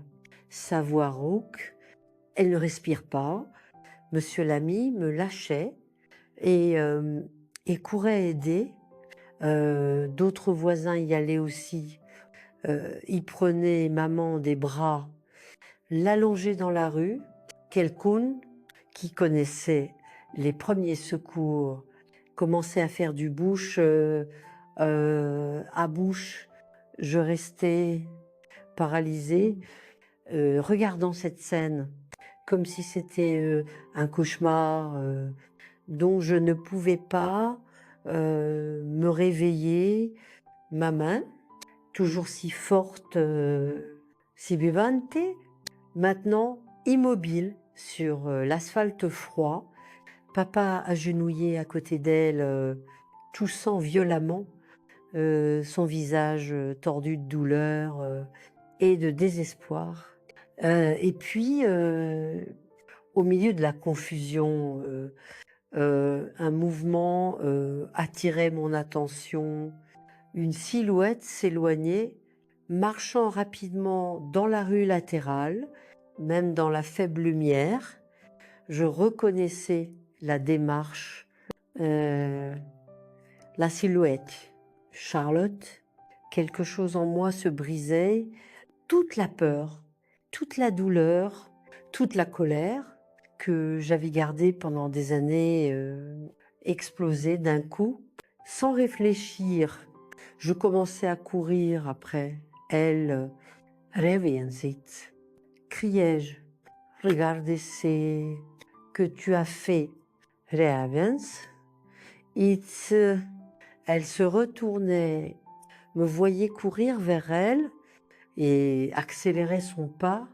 sa voix rauque. Elle ne respire pas. Monsieur l'ami me lâchait et courait aider. D'autres voisins y allaient aussi. Ils prenaient maman des bras, l'allongeaient dans la rue. Quelqu'un qui connaissait les premiers secours commençait à faire du bouche à bouche. Je restais paralysée, regardant cette scène comme si c'était un cauchemar dont je ne pouvais pas me réveiller. Ma main, toujours si forte, si vivante, maintenant immobile sur l'asphalte froid. Papa agenouillé à côté d'elle, toussant violemment, son visage tordu de douleur et de désespoir. Et puis, au milieu de la confusion, un mouvement attirait mon attention. Une silhouette s'éloignait, marchant rapidement dans la rue latérale, même dans la faible lumière. Je reconnaissais la démarche, la silhouette. Charlotte, quelque chose en moi se brisait. Toute la peur, toute la douleur, toute la colère que j'avais gardée pendant des années explosait d'un coup. Sans réfléchir, je commençais à courir après elle. Reviens-y, criai-je. Regardez ce que tu as fait. Reviens. Elle se retournait, me voyait courir vers elle et accélérait son pas,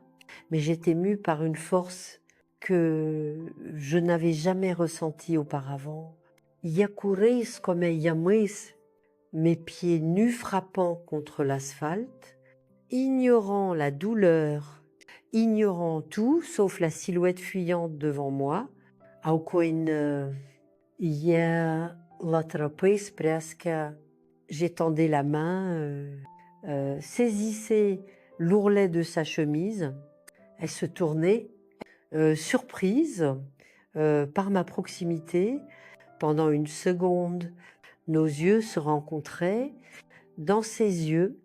mais j'étais mue par une force que je n'avais jamais ressenti auparavant. Yakureis comme yamis, mes pieds nus frappant contre l'asphalte, ignorant la douleur, ignorant tout sauf la silhouette fuyante devant moi, j'étendais la main, saisissais l'ourlet de sa chemise, elle se tournait, surprise par ma proximité. Pendant une seconde, nos yeux se rencontraient. Dans ses yeux,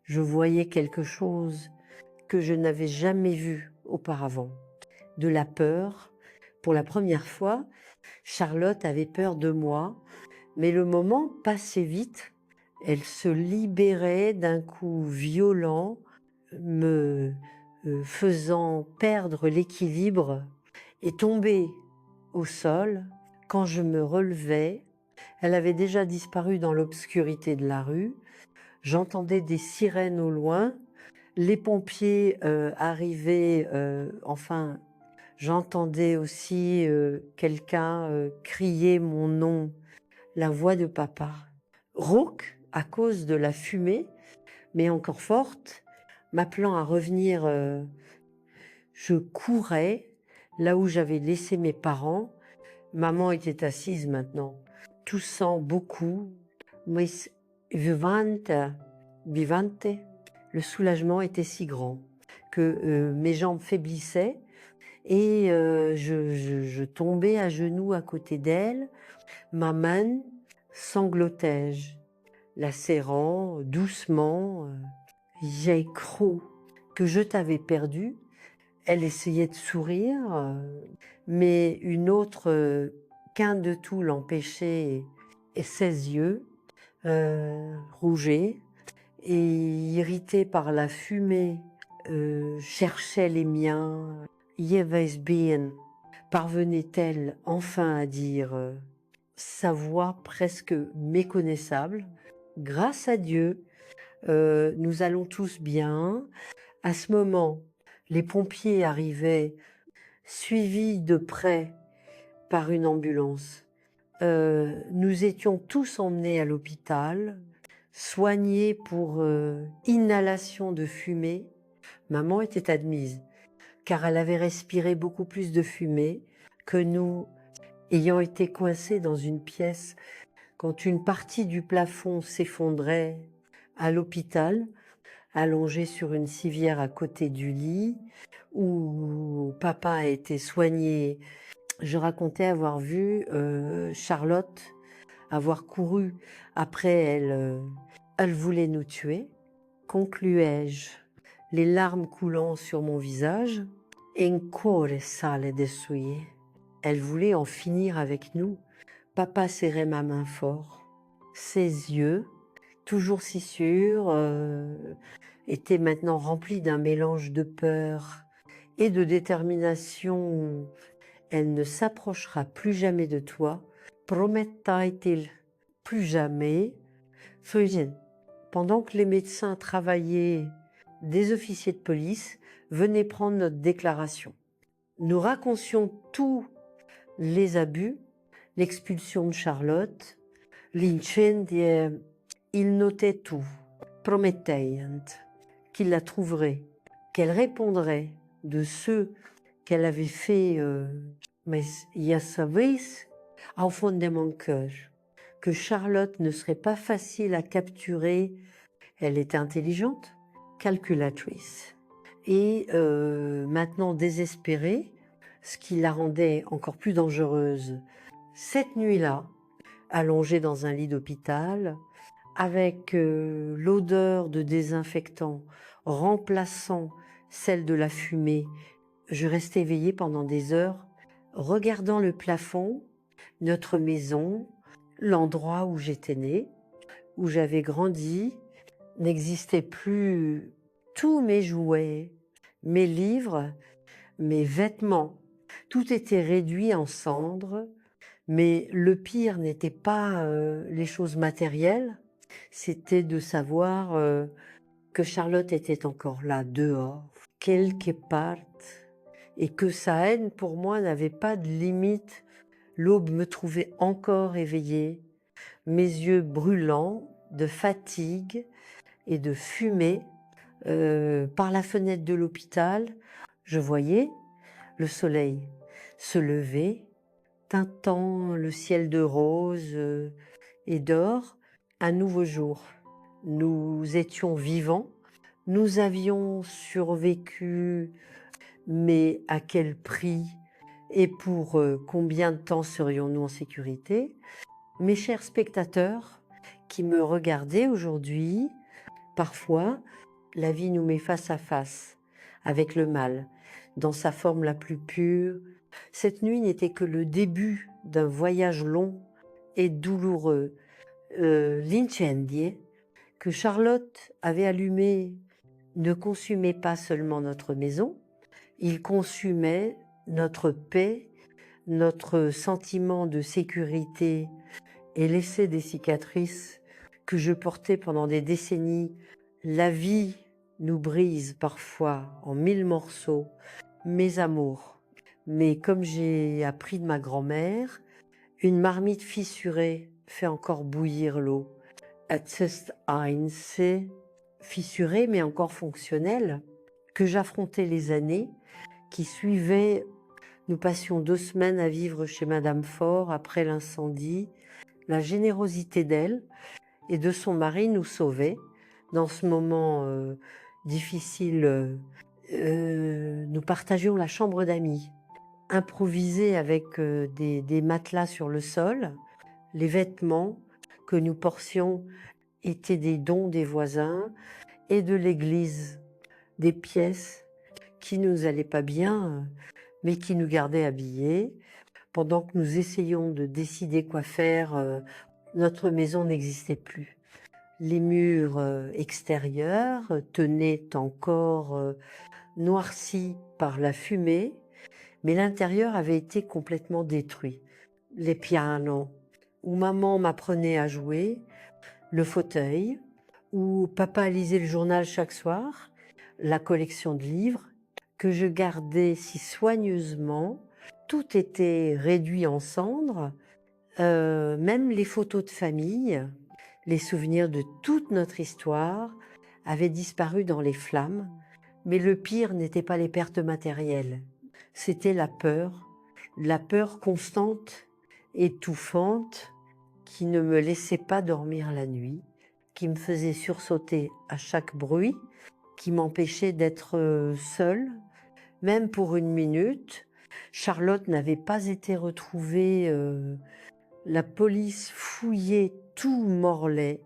je voyais quelque chose que je n'avais jamais vu auparavant. De la peur. Pour la première fois, Charlotte avait peur de moi, mais le moment passait vite. Elle se libérait d'un coup violent, me faisant perdre l'équilibre et tomber au sol. Quand je me relevais, elle avait déjà disparu dans l'obscurité de la rue. J'entendais des sirènes au loin, les pompiers arrivaient, enfin, j'entendais aussi quelqu'un crier mon nom, la voix de papa. Rauque à cause de la fumée, mais encore forte, m'appelant à revenir. Je courais là où j'avais laissé mes parents. Maman était assise maintenant, toussant beaucoup. Mais vivante, vivante. Le soulagement était si grand que mes jambes faiblissaient et je tombais à genoux à côté d'elle. Ma main sanglotais-je, la serrant doucement. J'ai cru que je t'avais perdu. Elle essayait de sourire, mais une autre quinte de tout l'empêchait et ses yeux rougeaient et irrités par la fumée cherchaient les miens. Bien parvenait-elle enfin à dire sa voix presque méconnaissable. Grâce à Dieu, nous allons tous bien. À ce moment, les pompiers arrivaient, suivis de près par une ambulance. Nous étions tous emmenés à l'hôpital, soignés pour inhalation de fumée. Maman était admise, car elle avait respiré beaucoup plus de fumée que nous, ayant été coincés dans une pièce quand une partie du plafond s'effondrait à l'hôpital, allongé sur une civière à côté du lit, où papa a été soigné. Je racontais avoir vu Charlotte avoir couru après elle. Elle voulait nous tuer, concluais-je, les larmes coulant sur mon visage. Encore sale de souiller. Elle voulait en finir avec nous. Papa serrait ma main fort. Ses yeux, toujours si sûrs, étaient maintenant remplis d'un mélange de peur et de détermination. Elle ne s'approchera plus jamais de toi, promettait-il. Plus jamais. Pendant que les médecins travaillaient, des officiers de police venaient prendre notre déclaration. Nous racontions tous les abus, l'expulsion de Charlotte, l'incendie. Il notait tout, promettant qu'il la trouverait, qu'elle répondrait de ceux qu'elle avait fait. Mais il savait, au fond de mon cœur, que Charlotte ne serait pas facile à capturer. Elle était intelligente, calculatrice. Et maintenant désespérée, ce qui la rendait encore plus dangereuse. Cette nuit-là, allongée dans un lit d'hôpital, avec l'odeur de désinfectant remplaçant celle de la fumée, je restais éveillée pendant des heures, regardant le plafond, notre maison, l'endroit où j'étais née, où j'avais grandi, n'existait plus. Tous mes jouets, mes livres, mes vêtements, tout était réduit en cendres, mais le pire n'était pas les choses matérielles, c'était de savoir que Charlotte était encore là, dehors, quelque part, et que sa haine pour moi n'avait pas de limite. L'aube me trouvait encore éveillée, mes yeux brûlants de fatigue et de fumée. Par la fenêtre de l'hôpital, je voyais le soleil se lever, teintant le ciel de rose et d'or, un nouveau jour. Nous étions vivants, nous avions survécu, mais à quel prix et pour combien de temps serions-nous en sécurité? Mes chers spectateurs qui me regardez aujourd'hui, parfois, la vie nous met face à face avec le mal, dans sa forme la plus pure. Cette nuit n'était que le début d'un voyage long et douloureux. L'incendie que Charlotte avait allumé ne consumait pas seulement notre maison, il consumait notre paix, notre sentiment de sécurité et laissait des cicatrices que je portais pendant des décennies. La vie nous brise parfois en 1000 morceaux, mes amours. Mais comme j'ai appris de ma grand-mère, une marmite fissurée fait encore bouillir l'eau. Es ist ein C, fissuré mais encore fonctionnel, que j'affrontais les années qui suivaient. Nous passions 2 semaines à vivre chez Madame Faure après l'incendie. La générosité d'elle et de son mari nous sauvait. Dans ce moment difficile, nous partagions la chambre d'amis, improvisée avec des matelas sur le sol. Les vêtements que nous portions étaient des dons des voisins et de l'église, des pièces qui ne nous allaient pas bien, mais qui nous gardaient habillés. Pendant que nous essayions de décider quoi faire, notre maison n'existait plus. Les murs extérieurs tenaient encore noircis par la fumée, mais l'intérieur avait été complètement détruit. Les pianos, où maman m'apprenait à jouer, le fauteuil, où papa lisait le journal chaque soir, la collection de livres que je gardais si soigneusement, tout était réduit en cendres, même les photos de famille, les souvenirs de toute notre histoire avaient disparu dans les flammes, mais le pire n'était pas les pertes matérielles, c'était la peur constante, étouffante, qui ne me laissait pas dormir la nuit, qui me faisait sursauter à chaque bruit, qui m'empêchait d'être seule, même pour une minute. Charlotte n'avait pas été retrouvée. La police fouillait tout Morlaix,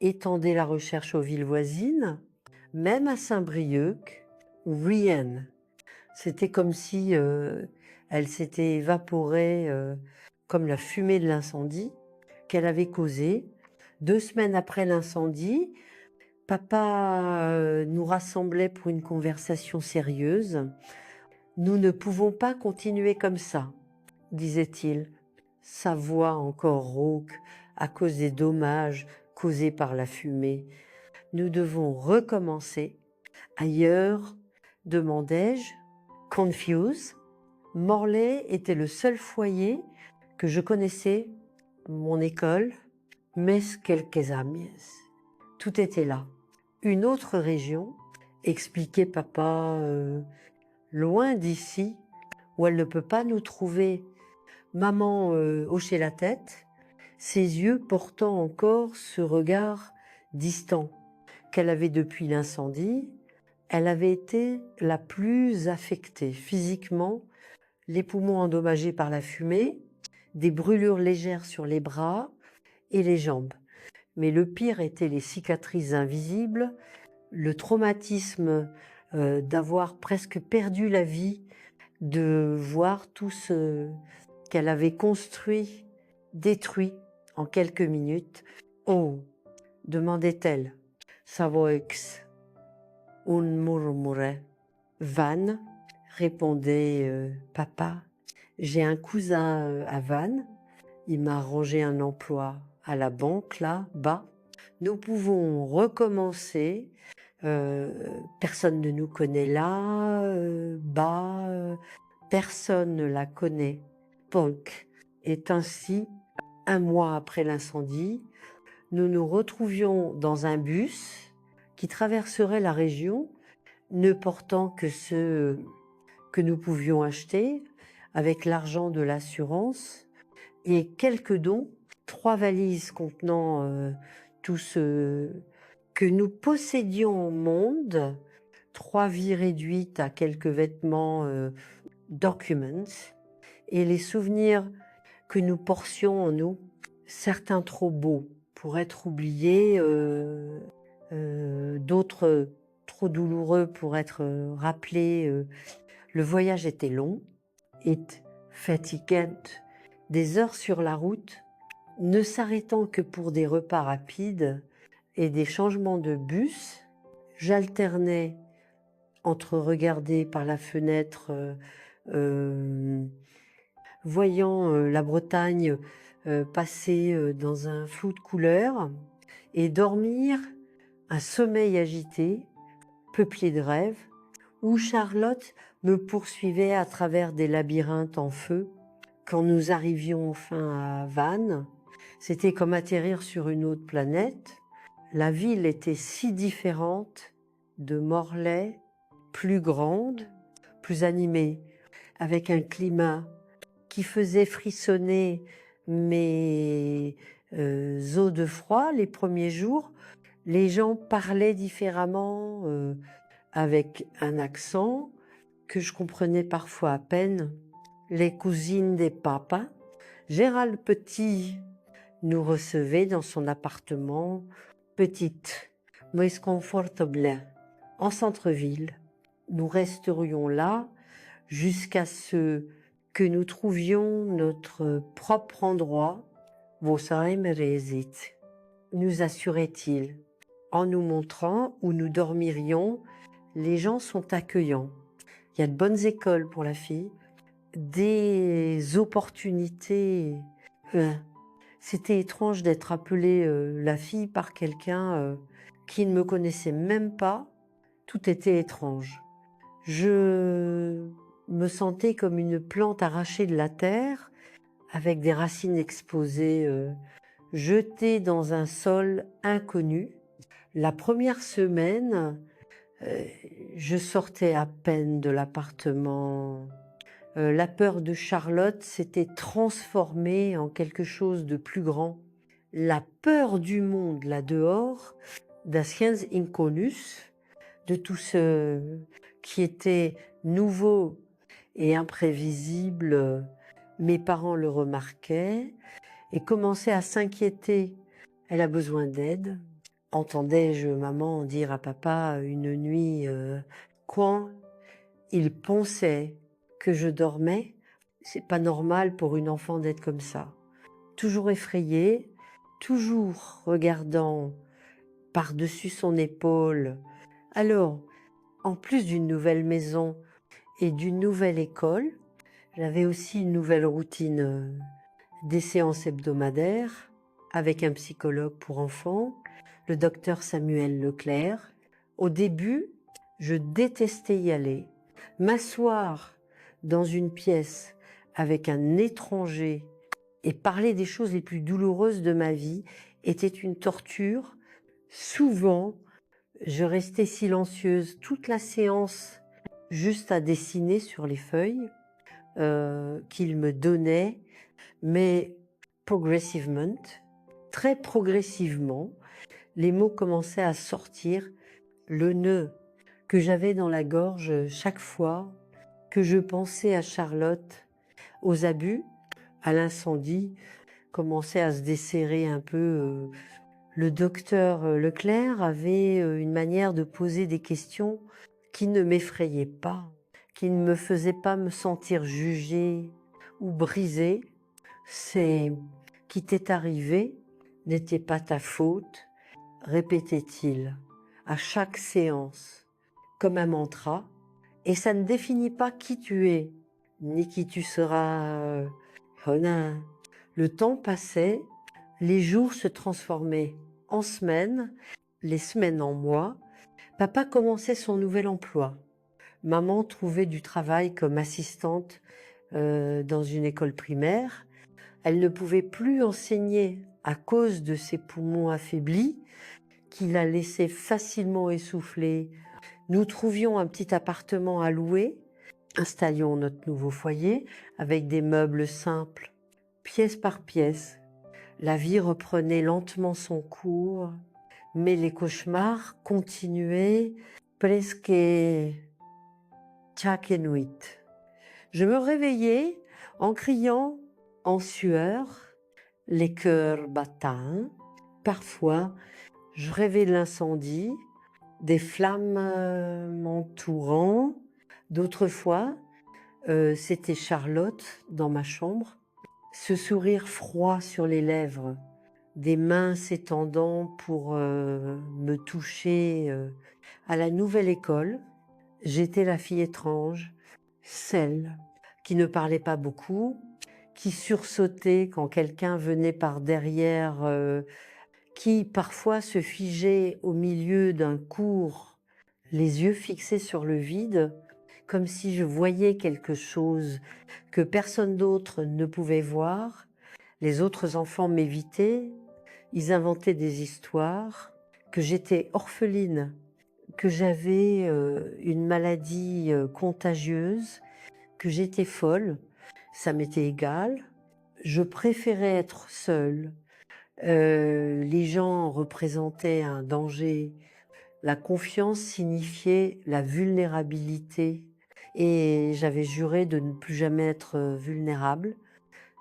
étendait la recherche aux villes voisines, même à Saint-Brieuc, rien. C'était comme si elle s'était évaporée comme la fumée de l'incendie qu'elle avait causé. 2 semaines après l'incendie, papa nous rassemblait pour une conversation sérieuse. Nous ne pouvons pas continuer comme ça, disait-il, sa voix encore rauque à cause des dommages causés par la fumée. Nous devons recommencer. Ailleurs, demandai-je, confuse. Morlaix était le seul foyer que je connaissais, mon école, mes quelques amis. Tout était là. Une autre région, expliquait papa, loin d'ici, où elle ne peut pas nous trouver. Maman hochait la tête, ses yeux portant encore ce regard distant qu'elle avait depuis l'incendie. Elle avait été la plus affectée physiquement, les poumons endommagés par la fumée, des brûlures légères sur les bras et les jambes. Mais le pire était les cicatrices invisibles, le traumatisme d'avoir presque perdu la vie, de voir tout ce qu'elle avait construit, détruit en quelques minutes. Oh, demandait-elle. Savoix, un murmure. Vannes, répondait papa. J'ai un cousin à Vannes. Il m'a arrangé un emploi à la banque là-bas. Nous pouvons recommencer. Personne ne nous connaît là, personne ne la connaît. Polk est ainsi, un mois après l'incendie, nous nous retrouvions dans un bus qui traverserait la région, ne portant que ce que nous pouvions acheter avec l'argent de l'assurance et quelques dons, 3 valises contenant tout ce que nous possédions au monde, 3 vies réduites à quelques vêtements, documents, et les souvenirs que nous portions en nous, certains trop beaux pour être oubliés, d'autres trop douloureux pour être rappelés. Le voyage était long, et fatigant, des heures sur la route, ne s'arrêtant que pour des repas rapides et des changements de bus. J'alternais entre regarder par la fenêtre, voyant la Bretagne passer dans un flou de couleurs, et dormir un sommeil agité, peuplé de rêves, où Charlotte me poursuivait à travers des labyrinthes en feu. Quand nous arrivions enfin à Vannes, c'était comme atterrir sur une autre planète. La ville était si différente de Morlaix, plus grande, plus animée, avec un climat qui faisait frissonner mes os de froid les premiers jours. Les gens parlaient différemment, avec un accent que je comprenais parfois à peine. Les cousines des papas, Gérald Petit, nous recevait dans son appartement, petite, mais confortable, en centre-ville. Nous resterions là jusqu'à ce que nous trouvions notre propre endroit, vos Heimeresit, nous assurait-il, en nous montrant où nous dormirions. Les gens sont accueillants. Il y a de bonnes écoles pour la fille, des opportunités. C'était étrange d'être appelée la fille par quelqu'un qui ne me connaissait même pas. Tout était étrange. Je me sentais comme une plante arrachée de la terre, avec des racines exposées, jetées dans un sol inconnu. La première semaine, je sortais à peine de l'appartement. La peur de Charlotte s'était transformée en quelque chose de plus grand. La peur du monde là dehors, das Gens Inconus, de tout ce qui était nouveau et imprévisible. Mes parents le remarquaient et commençaient à s'inquiéter. Elle a besoin d'aide. Entendais-je maman dire à papa une nuit, quand il pensait que je dormais, c'est pas normal pour une enfant d'être comme ça. Toujours effrayée, toujours regardant par-dessus son épaule. Alors, en plus d'une nouvelle maison et d'une nouvelle école, j'avais aussi une nouvelle routine, des séances hebdomadaires avec un psychologue pour enfants, le docteur Samuel Leclerc. Au début, je détestais y aller. M'asseoir dans une pièce avec un étranger et parler des choses les plus douloureuses de ma vie était une torture. Souvent, je restais silencieuse toute la séance, juste à dessiner sur les feuilles qu'il me donnait, mais progressivement, très progressivement, les mots commençaient à sortir, le nœud que j'avais dans la gorge chaque fois que je pensais à Charlotte, aux abus, à l'incendie, commençait à se desserrer un peu. Le docteur Leclerc avait une manière de poser des questions qui ne m'effrayaient pas, qui ne me faisaient pas me sentir jugée ou brisée. C'est qui t'est arrivé n'était pas ta faute, répétait-il à chaque séance, comme un mantra, et ça ne définit pas qui tu es, ni qui tu seras. Le temps passait, les jours se transformaient en semaines, les semaines en mois, Papa commençait son nouvel emploi. Maman trouvait du travail comme assistante dans une école primaire. Elle ne pouvait plus enseigner à cause de ses poumons affaiblis qui la laissaient facilement essouffler. Nous trouvions un petit appartement à louer, installions notre nouveau foyer avec des meubles simples, pièce par pièce. La vie reprenait lentement son cours, mais les cauchemars continuaient presque chaque nuit. Je me réveillais en criant, en sueur, les cœurs battants. Parfois, je rêvais de l'incendie, des flammes m'entourant. D'autres fois, c'était Charlotte dans ma chambre, ce sourire froid sur les lèvres, des mains s'étendant pour me toucher. À la nouvelle école, j'étais la fille étrange, celle qui ne parlait pas beaucoup, qui sursautait quand quelqu'un venait par derrière, qui parfois se figeait au milieu d'un cours, les yeux fixés sur le vide, comme si je voyais quelque chose que personne d'autre ne pouvait voir. Les autres enfants m'évitaient, ils inventaient des histoires, que j'étais orpheline, que j'avais une maladie contagieuse, que j'étais folle. Ça m'était égal. Je préférais être seule. Les gens représentaient un danger. La confiance signifiait la vulnérabilité. Et j'avais juré de ne plus jamais être vulnérable.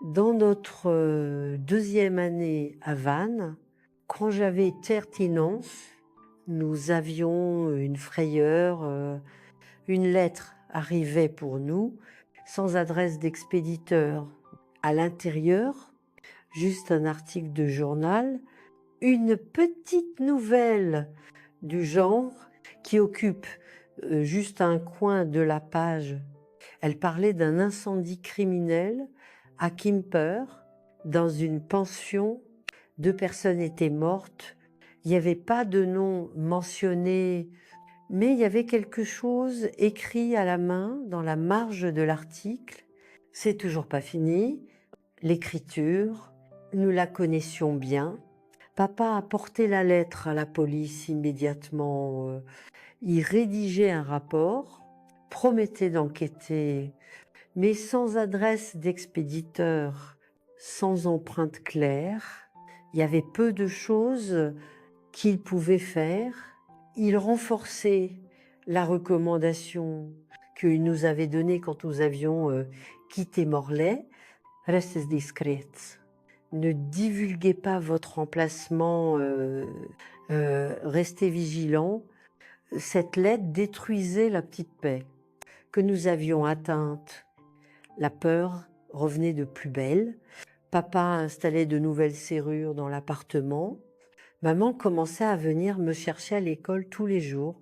Dans notre deuxième année à Vannes, quand j'avais 13 ans, nous avions une frayeur. Une lettre arrivait pour nous, sans adresse d'expéditeur. À l'intérieur, juste un article de journal, une petite nouvelle du genre qui occupe juste un coin de la page. Elle parlait d'un incendie criminel à Quimper, dans une pension. 2 personnes étaient mortes. Il n'y avait pas de nom mentionné, mais il y avait quelque chose écrit à la main dans la marge de l'article. C'est toujours pas fini. L'écriture, nous la connaissions bien. Papa a porté la lettre à la police immédiatement. Il rédigeait un rapport, promettait d'enquêter, mais sans adresse d'expéditeur, sans empreinte claire. Il y avait peu de choses qu'il pouvait faire. Il renforçait la recommandation qu'il nous avait donnée quand nous avions quitté Morlaix. Restes discrets. Ne divulguez pas votre emplacement, restez vigilants. Cette lettre détruisait la petite paix que nous avions atteinte. La peur revenait de plus belle. Papa installait de nouvelles serrures dans l'appartement. Maman commençait à venir me chercher à l'école tous les jours,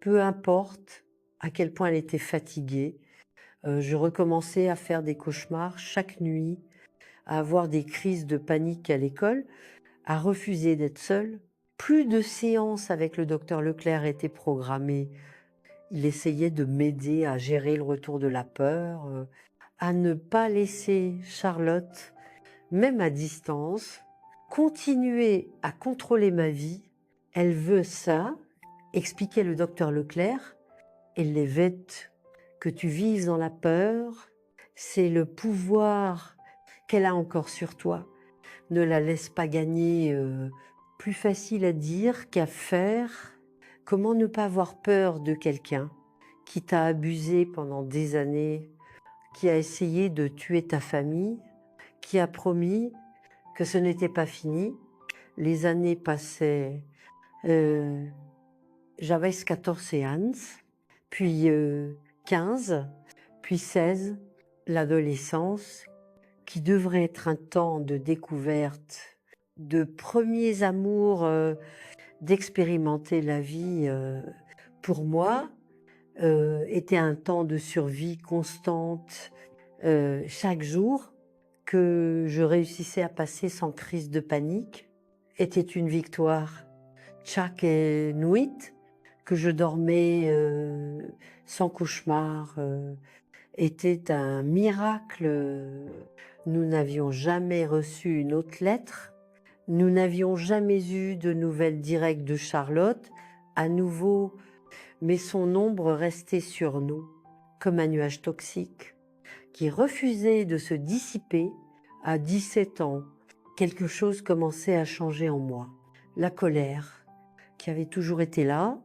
peu importe à quel point elle était fatiguée. Je recommençais à faire des cauchemars chaque nuit, à avoir des crises de panique à l'école, à refuser d'être seule. Plus de séances avec le docteur Leclerc étaient programmées. Il essayait de m'aider à gérer le retour de la peur, à ne pas laisser Charlotte, même à distance, continuer à contrôler ma vie. Elle veut ça, expliquait le docteur Leclerc. Elle les veut que tu vives dans la peur. C'est le pouvoir qu'elle a encore sur toi. Ne la laisse pas gagner. Plus facile à dire qu'à faire. Comment ne pas avoir peur de quelqu'un qui t'a abusé pendant des années, qui a essayé de tuer ta famille, qui a promis que ce n'était pas fini. Les années passaient. J'avais 14 ans, puis 15, puis 16, l'adolescence, qui devrait être un temps de découverte, de premiers amours, d'expérimenter la vie, pour moi, était un temps de survie constante, chaque jour que je réussissais à passer sans crise de panique était une victoire. Chaque nuit que je dormais sans cauchemar était un miracle. Nous n'avions jamais reçu une autre lettre. Nous n'avions jamais eu de nouvelles directes de Charlotte. À nouveau, mais son ombre restait sur nous, comme un nuage toxique, qui refusait de se dissiper. À 17 ans, quelque chose commençait à changer en moi. La colère, qui avait toujours été là,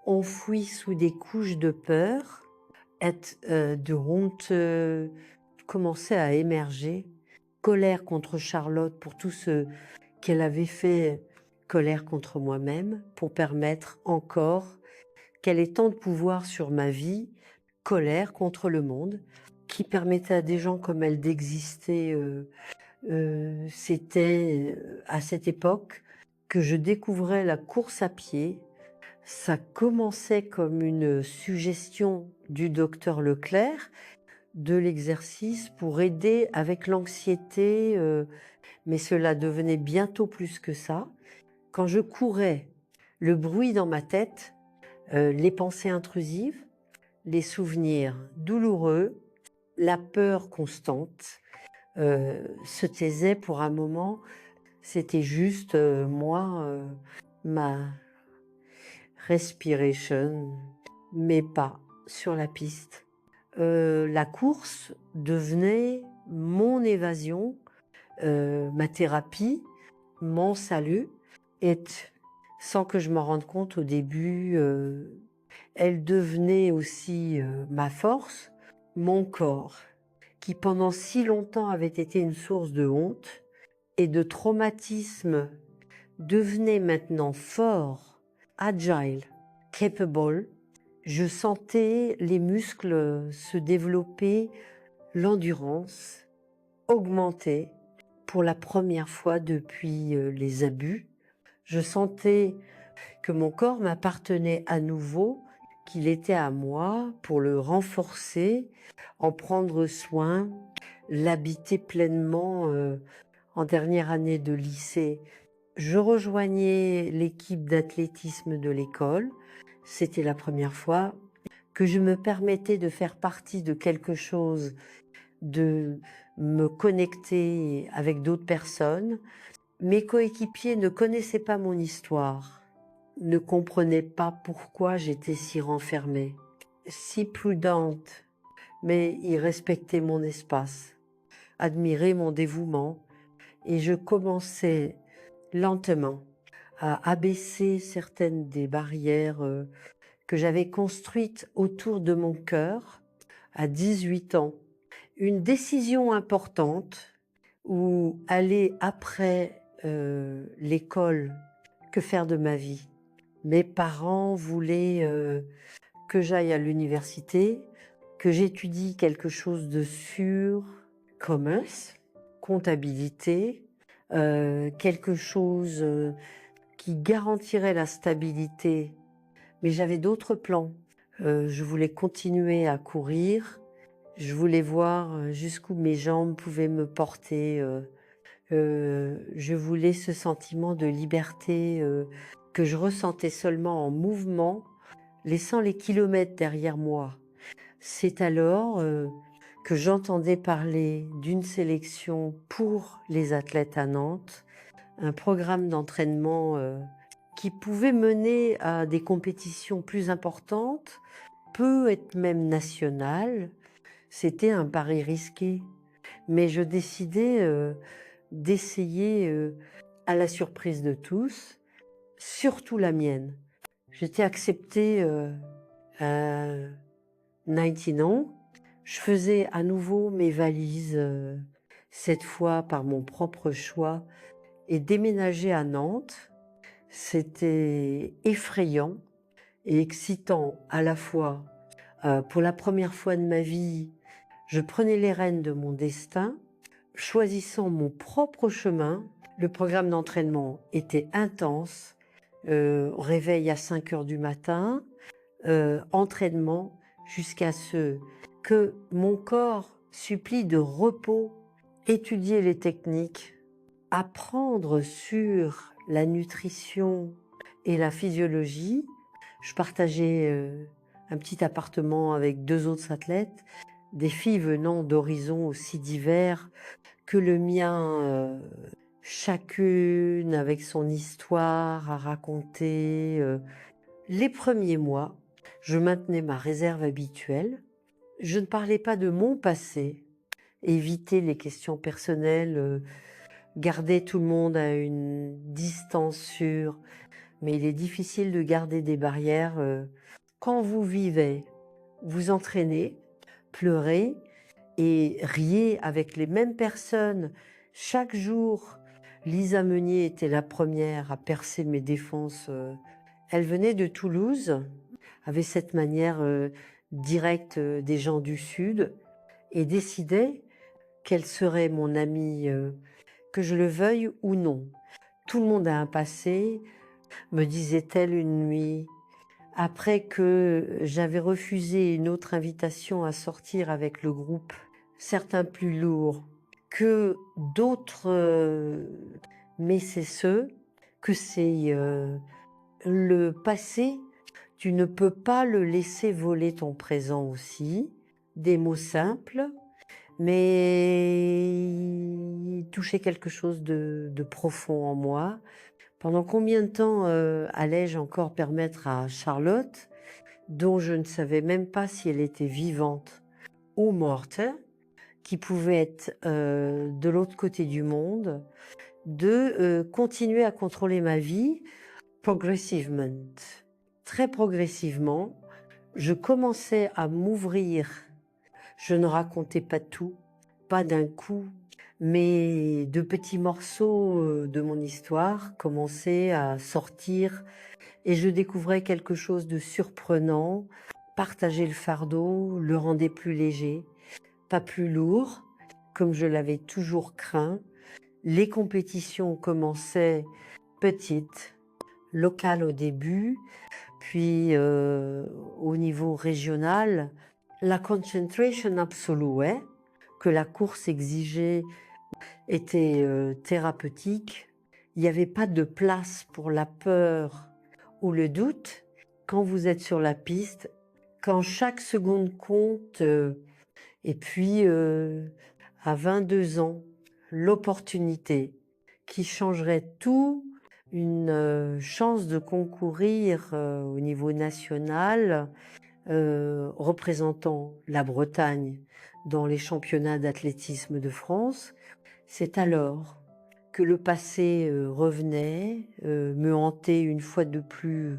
enfouie sous des couches de peur, de honte, commençait à émerger. Colère contre Charlotte pour tout ce qu'elle avait fait, colère contre moi-même pour permettre encore qu'elle ait tant de pouvoir sur ma vie, colère contre le monde qui permettait à des gens comme elle d'exister. C'était à cette époque que je découvrais la course à pied. Ça commençait comme une suggestion du docteur Leclerc de l'exercice pour aider avec l'anxiété, mais cela devenait bientôt plus que ça. Quand je courais, le bruit dans ma tête, les pensées intrusives, les souvenirs douloureux, la peur constante se taisait pour un moment. C'était juste moi, ma respiration, mes pas sur la piste. La course devenait mon évasion, ma thérapie, mon salut, et sans que je m'en rende compte au début, elle devenait aussi ma force, mon corps, qui pendant si longtemps avait été une source de honte et de traumatisme, devenait maintenant fort, agile, capable. Je sentais les muscles se développer, l'endurance augmenter pour la première fois depuis les abus. Je sentais que mon corps m'appartenait à nouveau, qu'il était à moi pour le renforcer, en prendre soin, l'habiter pleinement. En dernière année de lycée, je rejoignais l'équipe d'athlétisme de l'école. C'était la première fois que je me permettais de faire partie de quelque chose, de me connecter avec d'autres personnes. Mes coéquipiers ne connaissaient pas mon histoire, ne comprenaient pas pourquoi j'étais si renfermée, si prudente, mais ils respectaient mon espace, admiraient mon dévouement, et je commençais lentement à abaisser certaines des barrières que j'avais construites autour de mon cœur à 18 ans. Une décision importante où aller après l'école, que faire de ma vie. Mes parents voulaient que j'aille à l'université, que j'étudie quelque chose de sûr, commerce, comptabilité, quelque chose qui garantirait la stabilité. Mais j'avais d'autres plans. Je voulais continuer à courir. Je voulais voir jusqu'où mes jambes pouvaient me porter. Je voulais ce sentiment de liberté que je ressentais seulement en mouvement, laissant les kilomètres derrière moi. C'est alors que j'entendais parler d'une sélection pour les athlètes à Nantes, un programme d'entraînement qui pouvait mener à des compétitions plus importantes, peut être même nationales. C'était un pari risqué, mais je décidais d'essayer à la surprise de tous, surtout la mienne. J'étais acceptée à 19 ans. Je faisais à nouveau mes valises, cette fois par mon propre choix, et déménager à Nantes. C'était effrayant et excitant à la fois. Pour la première fois de ma vie, je prenais les rênes de mon destin, choisissant mon propre chemin. Le programme d'entraînement était intense, réveil à 5 heures du matin, entraînement jusqu'à ce que mon corps supplie de repos, étudier les techniques, apprendre sur la nutrition et la physiologie. Je partageais un petit appartement avec 2 autres athlètes, des filles venant d'horizons aussi divers que le mien, chacune avec son histoire à raconter. Les premiers mois, je maintenais ma réserve habituelle. Je ne parlais pas de mon passé, éviter les questions personnelles, garder tout le monde à une distance sûre. Mais il est difficile de garder des barrières quand vous vivez, vous entraînez, pleurez et riez avec les mêmes personnes chaque jour. Lisa Meunier était la première à percer mes défenses. Elle venait de Toulouse, avait cette manière directe des gens du Sud et décidait qu'elle serait mon amie, que je le veuille ou non. Tout le monde a un passé, me disait-elle une nuit, après que j'avais refusé une autre invitation à sortir avec le groupe, certains plus lourds que d'autres, mais c'est que c'est le passé, tu ne peux pas le laisser voler ton présent aussi. Des mots simples, mais il touchait quelque chose de profond en moi. Pendant combien de temps allais-je encore permettre à Charlotte, dont je ne savais même pas si elle était vivante ou morte, qui pouvait être de l'autre côté du monde, de continuer à contrôler ma vie progressivement. Très progressivement, je commençais à m'ouvrir. Je ne racontais pas tout, pas d'un coup, mais de petits morceaux de mon histoire commençaient à sortir et je découvrais quelque chose de surprenant. Partager le fardeau le rendait plus léger, pas plus lourd, comme je l'avais toujours craint. Les compétitions commençaient petites, locales au début, puis au niveau régional, la concentration absolue que la course exigeait était thérapeutique. Il n'y avait pas de place pour la peur ou le doute quand vous êtes sur la piste, quand chaque seconde compte. Et puis, à 22 ans, l'opportunité qui changerait tout, une chance de concourir au niveau national, représentant la Bretagne dans les championnats d'athlétisme de France. C'est alors que le passé revenait, me hantait une fois de plus.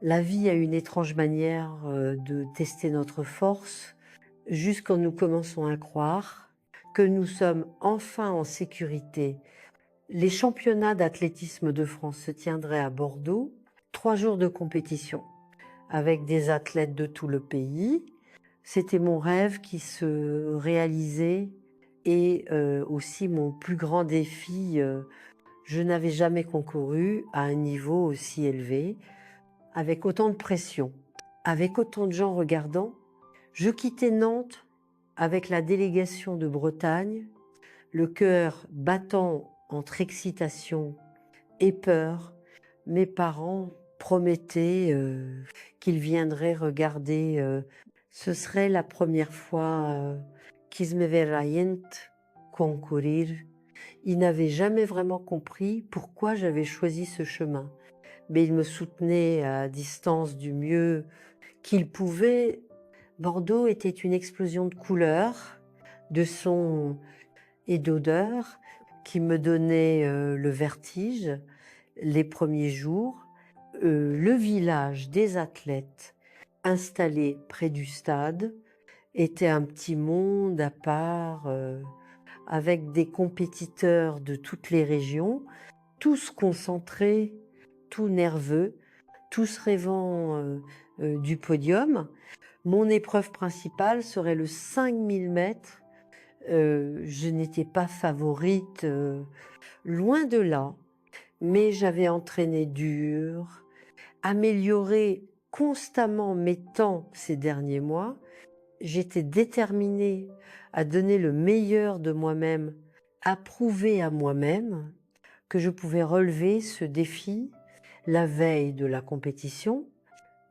La vie a une étrange manière de tester notre force, jusqu'à nous commençons à croire que nous sommes enfin en sécurité. Les championnats d'athlétisme de France se tiendraient à Bordeaux, 3 jours de compétition avec des athlètes de tout le pays. C'était mon rêve qui se réalisait et aussi mon plus grand défi. Je n'avais jamais concouru à un niveau aussi élevé, avec autant de pression, avec autant de gens regardant. Je quittais Nantes avec la délégation de Bretagne, le cœur battant entre excitation et peur. Mes parents promettaient qu'ils viendraient regarder. Ce serait la première fois qu'ils me verraient concourir. Ils n'avaient jamais vraiment compris pourquoi j'avais choisi ce chemin, mais ils me soutenaient à distance du mieux qu'ils pouvaient. Bordeaux était une explosion de couleurs, de sons et d'odeurs qui me donnaient le vertige les premiers jours. Le village des athlètes installé près du stade était un petit monde à part, avec des compétiteurs de toutes les régions, tous concentrés, tous nerveux, tous rêvant du podium. Mon épreuve principale serait le 5000 mètres. Je n'étais pas favorite, loin de là, mais j'avais entraîné dur, amélioré constamment mes temps ces derniers mois. J'étais déterminée à donner le meilleur de moi-même, à prouver à moi-même que je pouvais relever ce défi la veille de la compétition.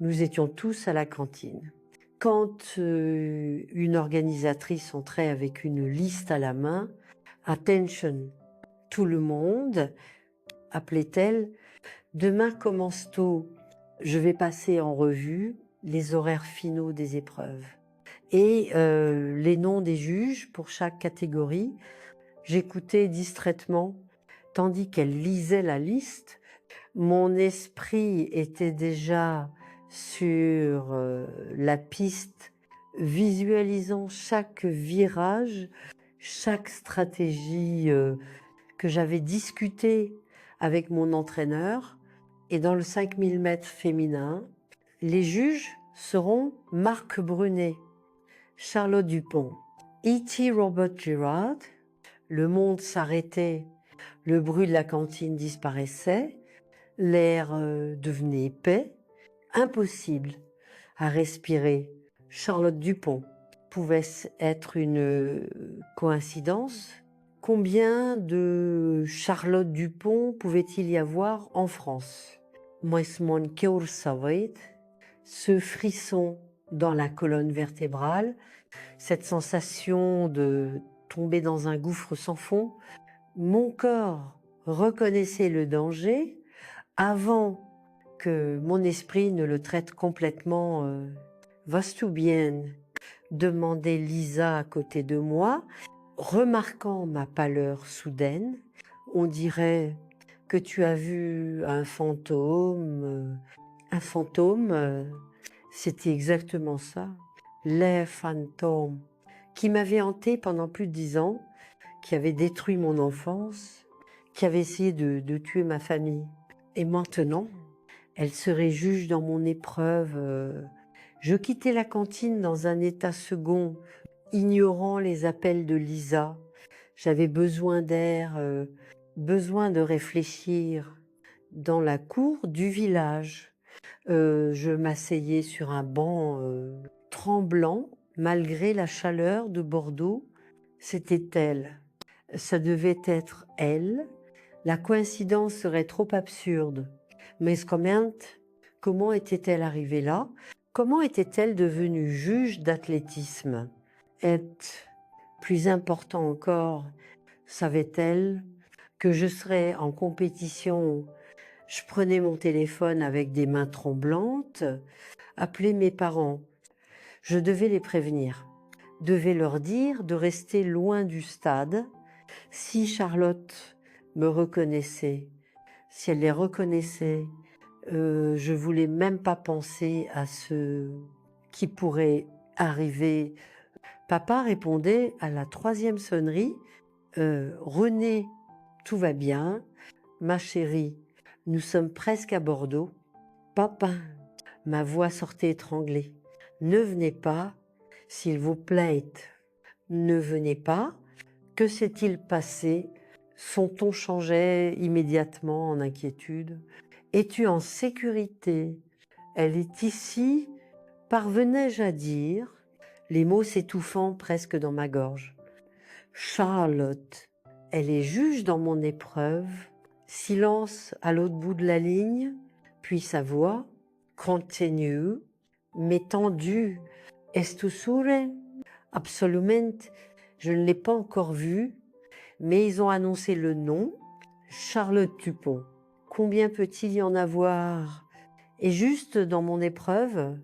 Nous étions tous à la cantine. Quand une organisatrice entrait avec une liste à la main, « Attention, tout le monde », appelait-elle, « demain commence tôt, je vais passer en revue les horaires finaux des épreuves et les noms des juges pour chaque catégorie. » J'écoutais distraitement, tandis qu'elle lisait la liste. Mon esprit était déjà sur la piste, visualisant chaque virage, chaque stratégie que j'avais discutée avec mon entraîneur. Et dans le 5000 mètres féminin, les juges seront Marc Brunet, Charlotte Dupont, E.T. Robert Gerard. Le monde s'arrêtait, le bruit de la cantine disparaissait, l'air devenait épais, impossible à respirer. Charlotte Dupont pouvait être une coïncidence. Combien de Charlotte Dupont pouvait-il y avoir en France? Ce frisson dans la colonne vertébrale, cette sensation de tomber dans un gouffre sans fond, mon corps reconnaissait le danger avant que mon esprit ne le traite complètement. Vas-tu bien? Demandait Lisa à côté de moi, remarquant ma pâleur soudaine. On dirait que tu as vu un fantôme. Un fantôme, c'était exactement ça. Les fantômes qui m'avaient hanté pendant plus de 10 ans, qui avaient détruit mon enfance, qui avaient essayé de tuer ma famille. Et maintenant, elle serait juge dans mon épreuve. Je quittais la cantine dans un état second, ignorant les appels de Lisa. J'avais besoin d'air, besoin de réfléchir. Dans la cour du village, je m'asseyais sur un banc tremblant, malgré la chaleur de Bordeaux. C'était elle. Ça devait être elle. La coïncidence serait trop absurde. Mais comment était-elle arrivée là? Comment était-elle devenue juge d'athlétisme? Et plus important encore, savait-elle que je serais en compétition? Je prenais mon téléphone avec des mains tremblantes, appelais mes parents. Je devais les prévenir, devais leur dire de rester loin du stade. Si Charlotte me reconnaissait, si elle les reconnaissait, je voulais même pas penser à ce qui pourrait arriver. Papa répondait à la 3e sonnerie, René, tout va bien, ma chérie, nous sommes presque à Bordeaux. Papa, ma voix sortait étranglée. Ne venez pas, s'il vous plaît. Ne venez pas. Que s'est-il passé? Son ton changeait immédiatement en inquiétude. Es-tu en sécurité? Elle est ici, parvenais-je à dire, les mots s'étouffant presque dans ma gorge. Charlotte, elle est juge dans mon épreuve. Silence à l'autre bout de la ligne, puis sa voix, continue, mais tendue. Est-tu sûre? Absolument, je ne l'ai pas encore vue, mais ils ont annoncé le nom, Charlotte Dupont. Combien peut-il y en avoir? Et juste dans mon épreuve,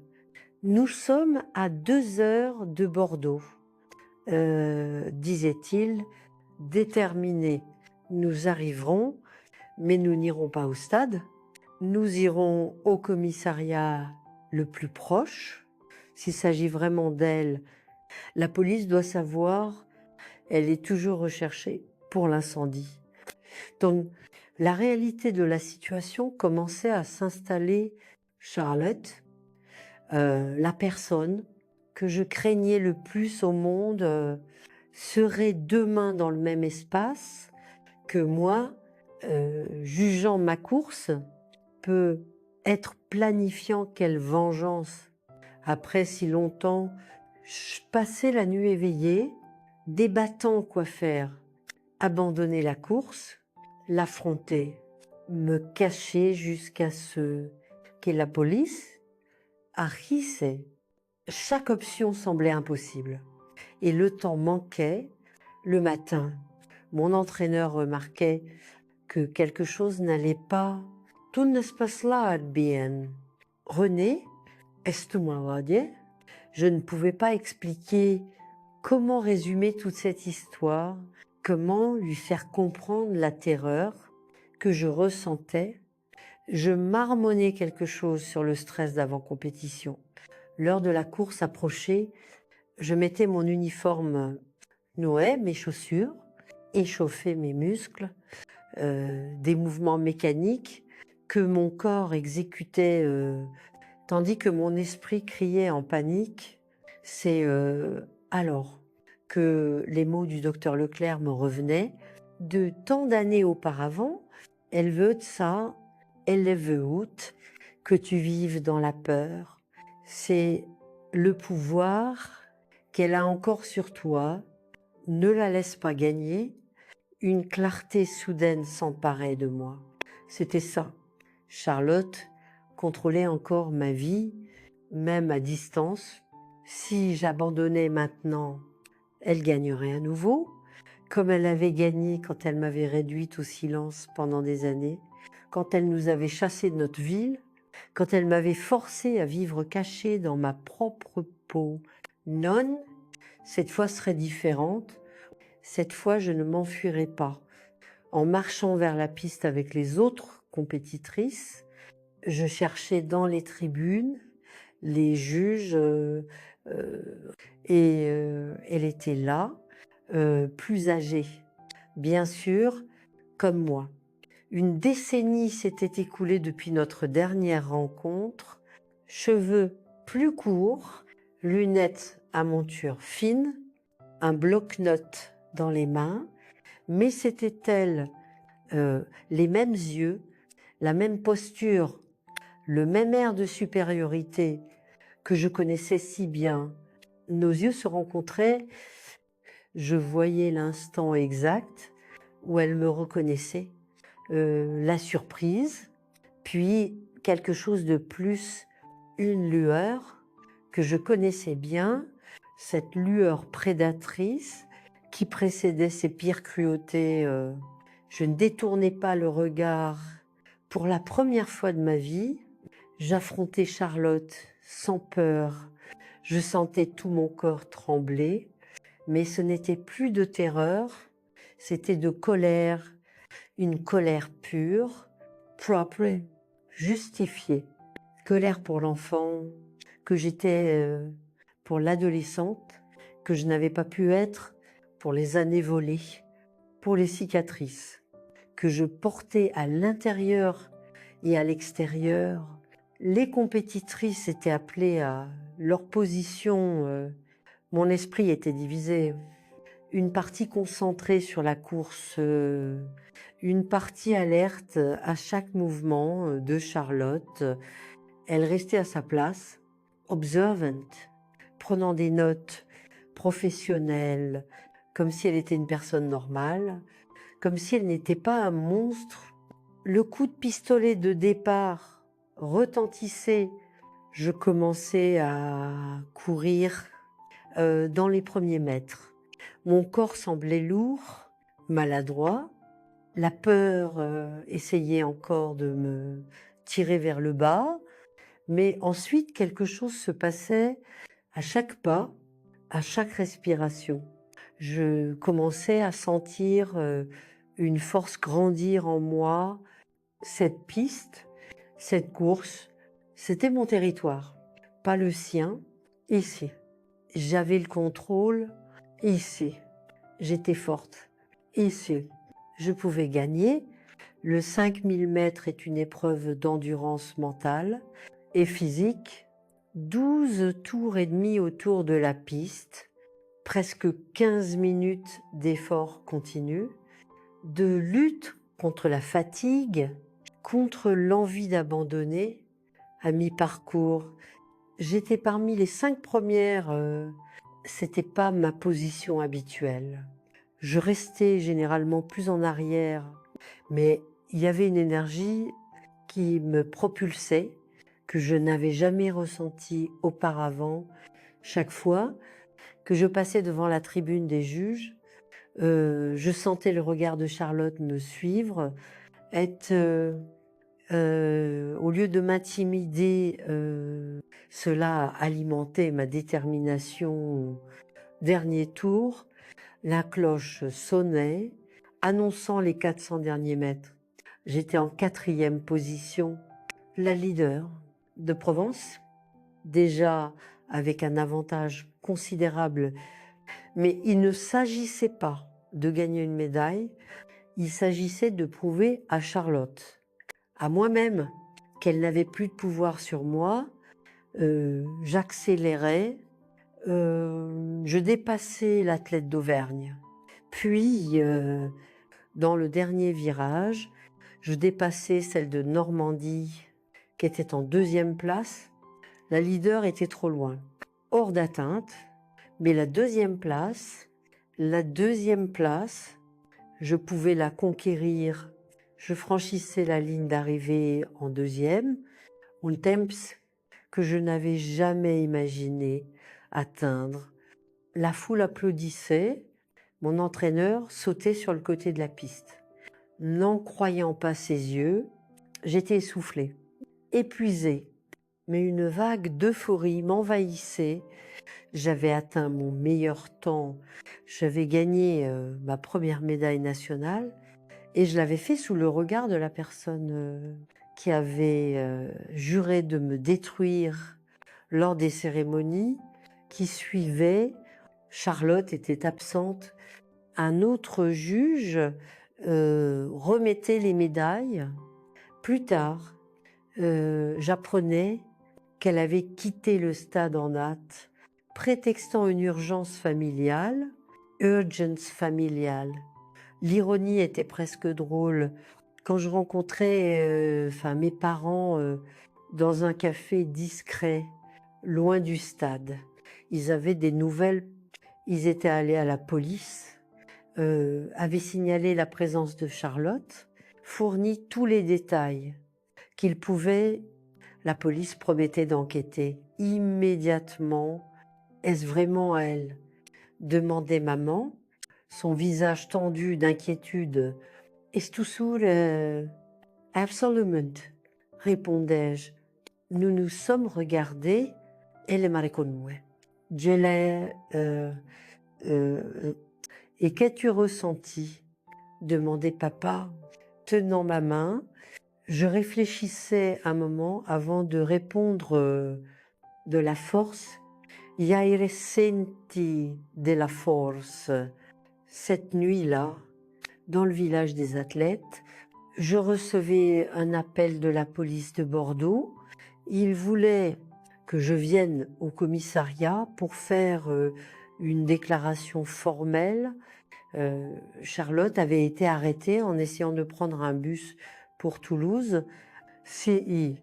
nous sommes à 2 heures de Bordeaux, disait-il, déterminé. Nous arriverons, mais nous n'irons pas au stade. Nous irons au commissariat le plus proche. S'il s'agit vraiment d'elle, la police doit savoir, elle est toujours recherchée pour l'incendie. Donc, la réalité de la situation commençait à s'installer. Charlotte, la personne que je craignais le plus au monde, serait demain dans le même espace que moi, jugeant ma course, peut être planifiant quelle vengeance. Après si longtemps, je passais la nuit éveillée, débattant quoi faire. Abandonner la course, l'affronter, me cacher jusqu'à ce qu'est la police, Argisse, chaque option semblait impossible. Et le temps manquait. Le matin, mon entraîneur remarquait que quelque chose n'allait pas. Tout ne se passe là bien. René, est-ce que moi je ne pouvais pas expliquer comment résumer toute cette histoire, comment lui faire comprendre la terreur que je ressentais. Je marmonnais quelque chose sur le stress d'avant-compétition. L'heure de la course approchait, je mettais mon uniforme, nouais mes chaussures, échauffais mes muscles, des mouvements mécaniques que mon corps exécutait, tandis que mon esprit criait en panique. C'est alors que les mots du docteur Leclerc me revenaient. De tant d'années auparavant, elle veut ça, elle veut que tu vives dans la peur. C'est le pouvoir qu'elle a encore sur toi. Ne la laisse pas gagner. Une clarté soudaine s'emparait de moi. C'était ça. Charlotte contrôlait encore ma vie, même à distance. Si j'abandonnais maintenant, elle gagnerait à nouveau, comme elle avait gagné quand elle m'avait réduite au silence pendant des années, quand elle nous avait chassés de notre ville, quand elle m'avait forcé à vivre cachée dans ma propre peau. Non, cette fois serait différente. Cette fois, je ne m'enfuirai pas. En marchant vers la piste avec les autres compétitrices, je cherchais dans les tribunes les juges et elle était là, plus âgée, bien sûr, comme moi. Une décennie s'était écoulée depuis notre dernière rencontre, cheveux plus courts, lunettes à monture fine, un bloc-notes dans les mains, mais c'était elle, les mêmes yeux, la même posture, le même air de supériorité que je connaissais si bien. Nos yeux se rencontraient, je voyais l'instant exact où elle me reconnaissait, la surprise, puis quelque chose de plus, une lueur que je connaissais bien, cette lueur prédatrice qui précédait ses pires cruautés. Je ne détournais pas le regard. Pour la première fois de ma vie, j'affrontais Charlotte sans peur. Je sentais tout mon corps trembler, mais ce n'était plus de terreur, c'était de colère, une colère pure, propre, justifiée. Colère pour l'enfant que j'étais, pour l'adolescente que je n'avais pas pu être, pour les années volées, pour les cicatrices que je portais à l'intérieur et à l'extérieur. Les compétitrices étaient appelées à leur position. Mon esprit était divisé. Une partie concentrée sur la course, une partie alerte à chaque mouvement de Charlotte. Elle restait à sa place, observant, prenant des notes professionnelles, comme si elle était une personne normale, comme si elle n'était pas un monstre. Le coup de pistolet de départ retentissait. Je commençais à courir dans les premiers mètres. Mon corps semblait lourd, maladroit. La peur essayait encore de me tirer vers le bas. Mais ensuite, quelque chose se passait à chaque pas, à chaque respiration. Je commençais à sentir une force grandir en moi. Cette piste, cette course, c'était mon territoire, pas le sien. Ici, j'avais le contrôle. Ici, j'étais forte. Ici, je pouvais gagner. Le 5000 mètres est une épreuve d'endurance mentale et physique. 12 tours et demi autour de la piste, presque 15 minutes d'effort continu, de lutte contre la fatigue, contre l'envie d'abandonner. À mi-parcours, j'étais parmi les 5 premières. C'était pas ma position habituelle. Je restais généralement plus en arrière, mais il y avait une énergie qui me propulsait, que je n'avais jamais ressenti auparavant. Chaque fois que je passais devant la tribune des juges, je sentais le regard de Charlotte me suivre, être, au lieu de m'intimider, cela alimentait ma détermination. Dernier tour, la cloche sonnait, annonçant les 400 derniers mètres. J'étais en 4e position, la leader de Provence, déjà avec un avantage considérable, mais il ne s'agissait pas de gagner une médaille, il s'agissait de prouver à Charlotte, à moi-même, qu'elle n'avait plus de pouvoir sur moi. J'accélérais, je dépassais l'athlète d'Auvergne. Puis, dans le dernier virage, je dépassais celle de Normandie, qui était en 2e place. La leader était trop loin, hors d'atteinte, mais la 2e place, je pouvais la conquérir. Je franchissais la ligne d'arrivée en 2e, un temps que je n'avais jamais imaginé atteindre. La foule applaudissait, mon entraîneur sautait sur le côté de la piste. N'en croyant pas ses yeux, j'étais essoufflée, épuisée, mais une vague d'euphorie m'envahissait. J'avais atteint mon meilleur temps, j'avais gagné ma première médaille nationale et je l'avais fait sous le regard de la personne qui avait juré de me détruire lors des cérémonies qui suivaient. Charlotte était absente. Un autre juge remettait les médailles. Plus tard, j'apprenais qu'elle avait quitté le stade en hâte, prétextant une urgence familiale, urgence familiale. L'ironie était presque drôle. Quand je rencontrais mes parents dans un café discret, loin du stade, ils avaient des nouvelles, ils étaient allés à la police, avaient signalé la présence de Charlotte, fourni tous les détails qu'ils pouvaient. La police promettait d'enquêter immédiatement. Est-ce vraiment elle? Demandait maman, son visage tendu d'inquiétude. Est-ce tout sûr? Absolument, répondais-je. Nous nous sommes regardés. Elle m'a reconnu. Je l'ai. Et qu'as-tu ressenti? Demandait papa, tenant ma main. Je réfléchissais un moment avant de répondre de la force. J'ai ressenti de la force. Cette nuit-là, dans le village des athlètes, je recevais un appel de la police de Bordeaux. Ils voulaient que je vienne au commissariat pour faire une déclaration formelle. Charlotte avait été arrêtée en essayant de prendre un bus pour Toulouse. CI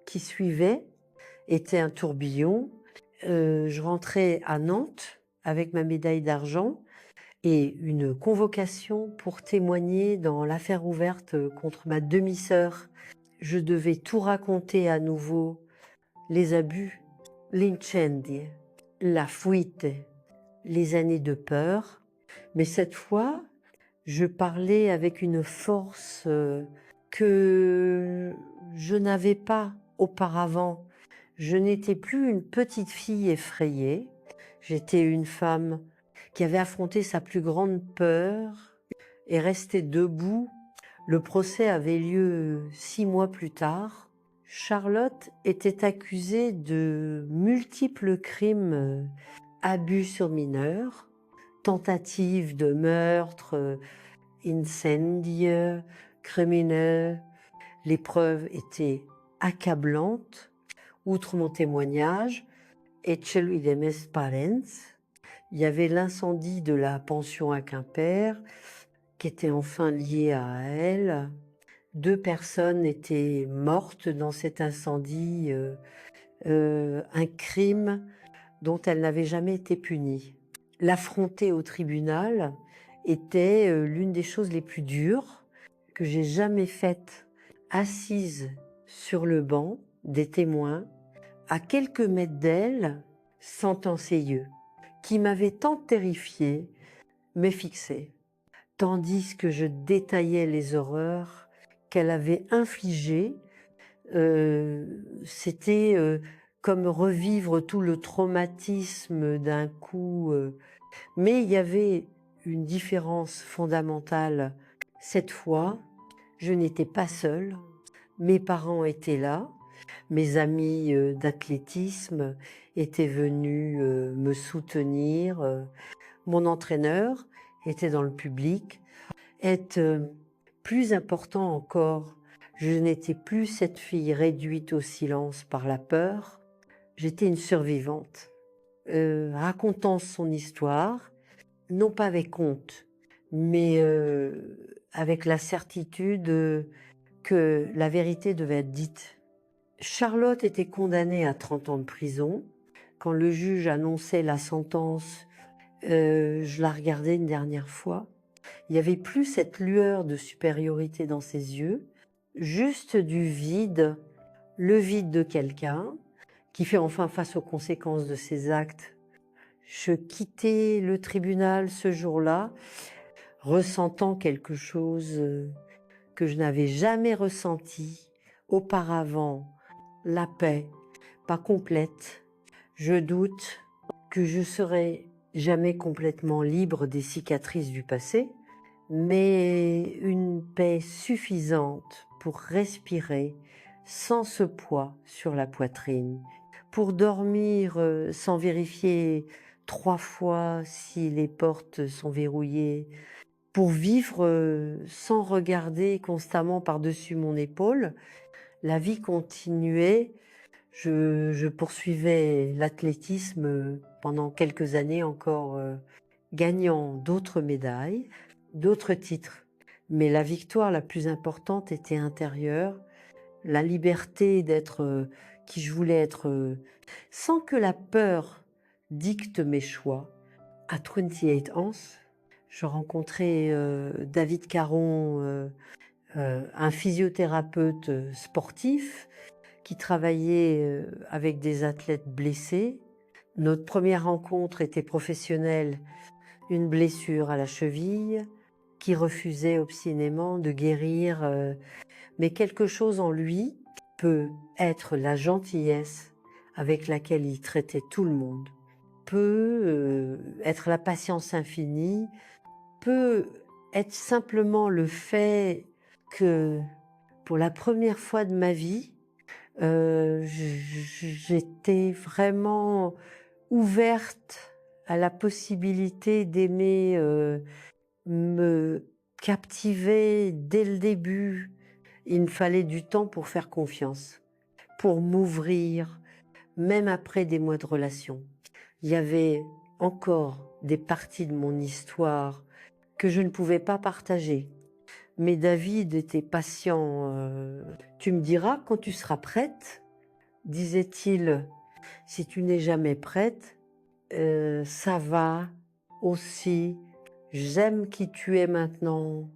qui suivait était un tourbillon. Je rentrais à Nantes avec ma médaille d'argent et une convocation pour témoigner dans l'affaire ouverte contre ma demi-sœur. Je devais tout raconter à nouveau, les abus, l'incendi, la fuite, les années de peur. Mais cette fois, je parlais avec une force que je n'avais pas auparavant. Je n'étais plus une petite fille effrayée, j'étais une femme qui avait affronté sa plus grande peur et resté debout. Le procès avait lieu 6 mois plus tard. Charlotte était accusée de multiples crimes, abus sur mineurs, tentative de meurtre, incendie, criminel. Les preuves étaient accablantes. Outre mon témoignage et celui de mes parents, il y avait l'incendie de la pension à Quimper qui était enfin lié à elle. 2 personnes étaient mortes dans cet incendie, un crime dont elles n'avaient jamais été punies. L'affronter au tribunal était l'une des choses les plus dures que j'ai jamais faites. Assise sur le banc, des témoins, à quelques mètres d'elle, sentant ses yeux, qui m'avaient tant terrifiée, me fixaient, tandis que je détaillais les horreurs qu'elle avait infligées. C'était comme revivre tout le traumatisme d'un coup. Mais il y avait une différence fondamentale. Cette fois, je n'étais pas seule. Mes parents étaient là. Mes amis d'athlétisme étaient venus me soutenir. Mon entraîneur était dans le public. Plus important encore, je n'étais plus cette fille réduite au silence par la peur. J'étais une survivante, racontant son histoire, non pas avec honte, mais avec la certitude que la vérité devait être dite. Charlotte était condamnée à 30 ans de prison. Quand le juge annonçait la sentence, je la regardais une dernière fois. Il n'y avait plus cette lueur de supériorité dans ses yeux, juste du vide, le vide de quelqu'un qui fait enfin face aux conséquences de ses actes. Je quittais le tribunal ce jour-là, ressentant quelque chose que je n'avais jamais ressenti auparavant, la paix, pas complète. Je doute que je serai jamais complètement libre des cicatrices du passé, mais une paix suffisante pour respirer sans ce poids sur la poitrine, pour dormir sans vérifier 3 fois si les portes sont verrouillées, pour vivre sans regarder constamment par-dessus mon épaule. La vie continuait. Je poursuivais l'athlétisme pendant quelques années encore, gagnant d'autres médailles, d'autres titres. Mais la victoire la plus importante était intérieure, la liberté d'être qui je voulais être, sans que la peur dicte mes choix. À 28 ans, je rencontrais David Caron, un physiothérapeute sportif qui travaillait avec des athlètes blessés. Notre première rencontre était professionnelle, une blessure à la cheville qui refusait obstinément de guérir, mais quelque chose en lui peut être la gentillesse avec laquelle il traitait tout le monde, peut être la patience infinie, peut être simplement le fait que pour la première fois de ma vie, j'étais vraiment ouverte à la possibilité d'aimer, me captiver dès le début. Il me fallait du temps pour faire confiance, pour m'ouvrir, même après des mois de relation. Il y avait encore des parties de mon histoire que je ne pouvais pas partager. Mais David était patient. Tu me diras quand tu seras prête, disait-il. Si tu n'es jamais prête, ça va aussi. J'aime qui tu es maintenant,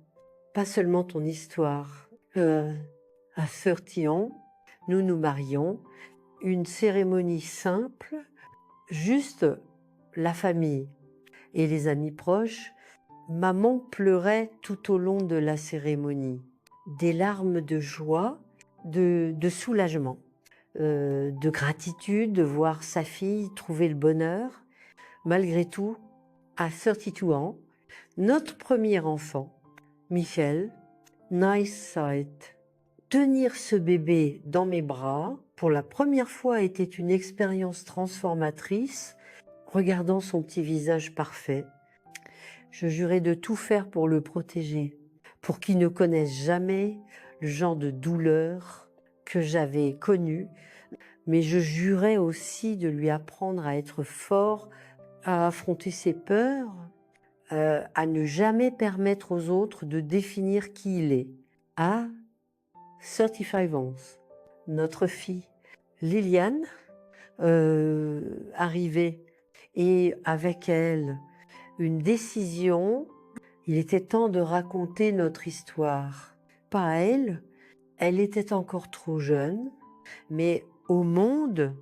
pas seulement ton histoire. À Sœur-Tillon, nous nous marions. Une cérémonie simple, juste la famille et les amis proches. Maman pleurait tout au long de la cérémonie, des larmes de joie, de soulagement, de gratitude de voir sa fille trouver le bonheur. Malgré tout, à 32 ans, notre premier enfant, Michel, nice sight. Tenir ce bébé dans mes bras, pour la première fois, était une expérience transformatrice, regardant son petit visage parfait. Je jurais de tout faire pour le protéger, pour qu'il ne connaisse jamais le genre de douleur que j'avais connu, mais je jurais aussi de lui apprendre à être fort, à affronter ses peurs, à ne jamais permettre aux autres de définir qui il est. À 35 ans, notre fille Liliane arrivait et avec elle une décision. Il était temps de raconter notre histoire. Pas à elle, elle était encore trop jeune, mais au monde,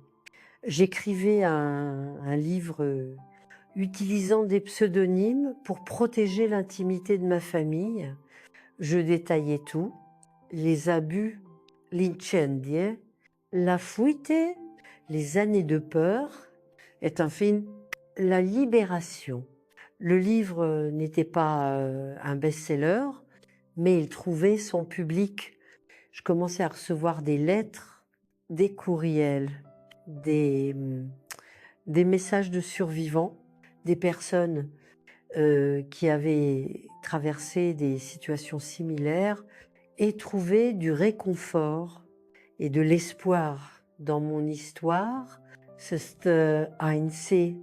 j'écrivais un livre utilisant des pseudonymes pour protéger l'intimité de ma famille. Je détaillais tout, les abus, l'incendie, la fuite, les années de peur, et enfin la libération. Le livre n'était pas un best-seller, mais il trouvait son public. Je commençais à recevoir des lettres, des courriels, des messages de survivants, des personnes qui avaient traversé des situations similaires et trouvé du réconfort et de l'espoir dans mon histoire. C'est ANC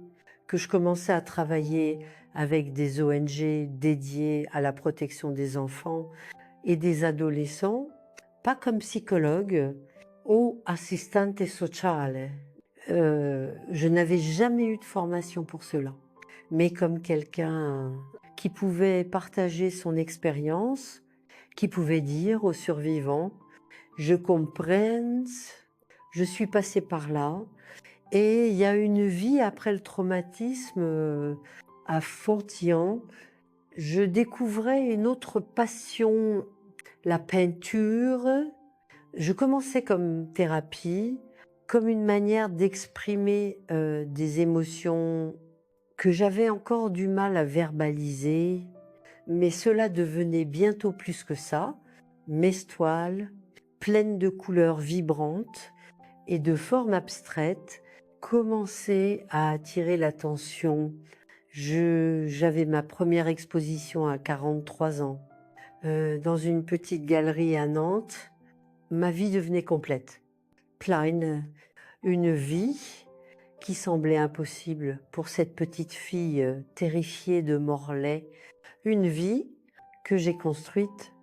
que je commençais à travailler avec des ONG dédiées à la protection des enfants et des adolescents, pas comme psychologue ou assistante sociale. Je n'avais jamais eu de formation pour cela, mais comme quelqu'un qui pouvait partager son expérience, qui pouvait dire aux survivants, je comprends, je suis passé par là, et il y a une vie après le traumatisme à Fortian. Je découvrais une autre passion, la peinture. Je commençais comme thérapie, comme une manière d'exprimer des émotions que j'avais encore du mal à verbaliser, mais cela devenait bientôt plus que ça, mes toiles, pleines de couleurs vibrantes et de formes abstraites, commençaient à attirer l'attention. J'avais ma première exposition à 43 ans, dans une petite galerie à Nantes. Ma vie devenait complète, pleine, une vie qui semblait impossible pour cette petite fille terrifiée de Morlaix, une vie que j'ai construite,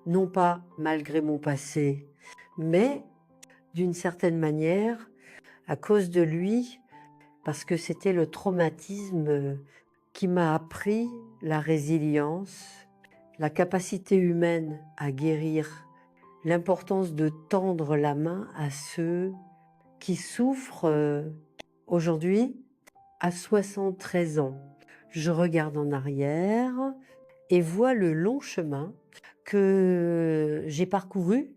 non pas malgré mon passé, mais d'une certaine manière à cause de lui, parce que c'était le traumatisme qui m'a appris la résilience, la capacité humaine à guérir, l'importance de tendre la main à ceux qui souffrent. Aujourd'hui, à 73 ans, je regarde en arrière et vois le long chemin que j'ai parcouru.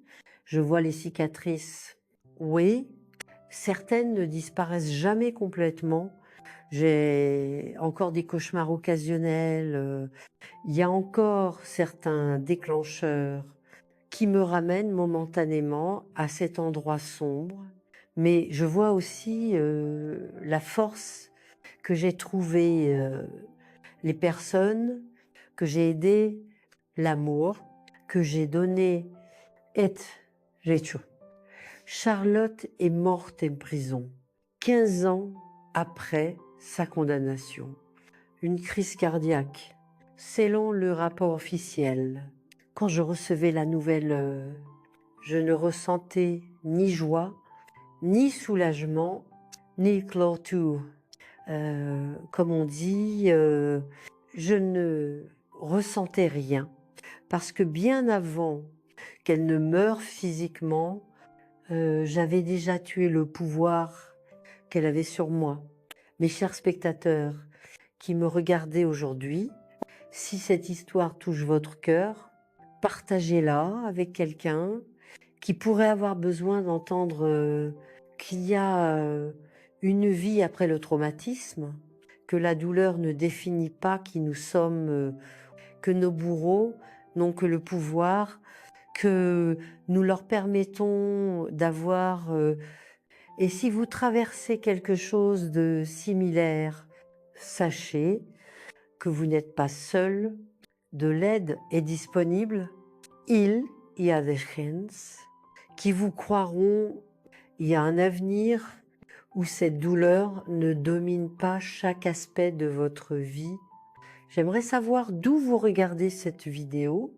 Je vois les cicatrices, oui, certaines ne disparaissent jamais complètement. J'ai encore des cauchemars occasionnels. Il y a encore certains déclencheurs qui me ramènent momentanément à cet endroit sombre. Mais je vois aussi la force que j'ai trouvée, les personnes que j'ai aidées, l'amour que j'ai donné. Et Charlotte est morte en prison, 15 ans après sa condamnation. Une crise cardiaque, selon le rapport officiel. Quand je recevais la nouvelle, je ne ressentais ni joie, ni soulagement, ni clôture. Comme on dit, je ne ressentais rien. Parce que bien avant qu'elle ne meure physiquement, j'avais déjà tué le pouvoir qu'elle avait sur moi. Mes chers spectateurs qui me regardez aujourd'hui, si cette histoire touche votre cœur, partagez-la avec quelqu'un qui pourrait avoir besoin d'entendre qu'il y a une vie après le traumatisme, que la douleur ne définit pas qui nous sommes, que nos bourreaux n'ont que le pouvoir, que nous leur permettons d'avoir... et si vous traversez quelque chose de similaire, sachez que vous n'êtes pas seul, de l'aide est disponible. Il y a des gens qui vous croiront, il y a un avenir où cette douleur ne domine pas chaque aspect de votre vie. J'aimerais savoir d'où vous regardez cette vidéo.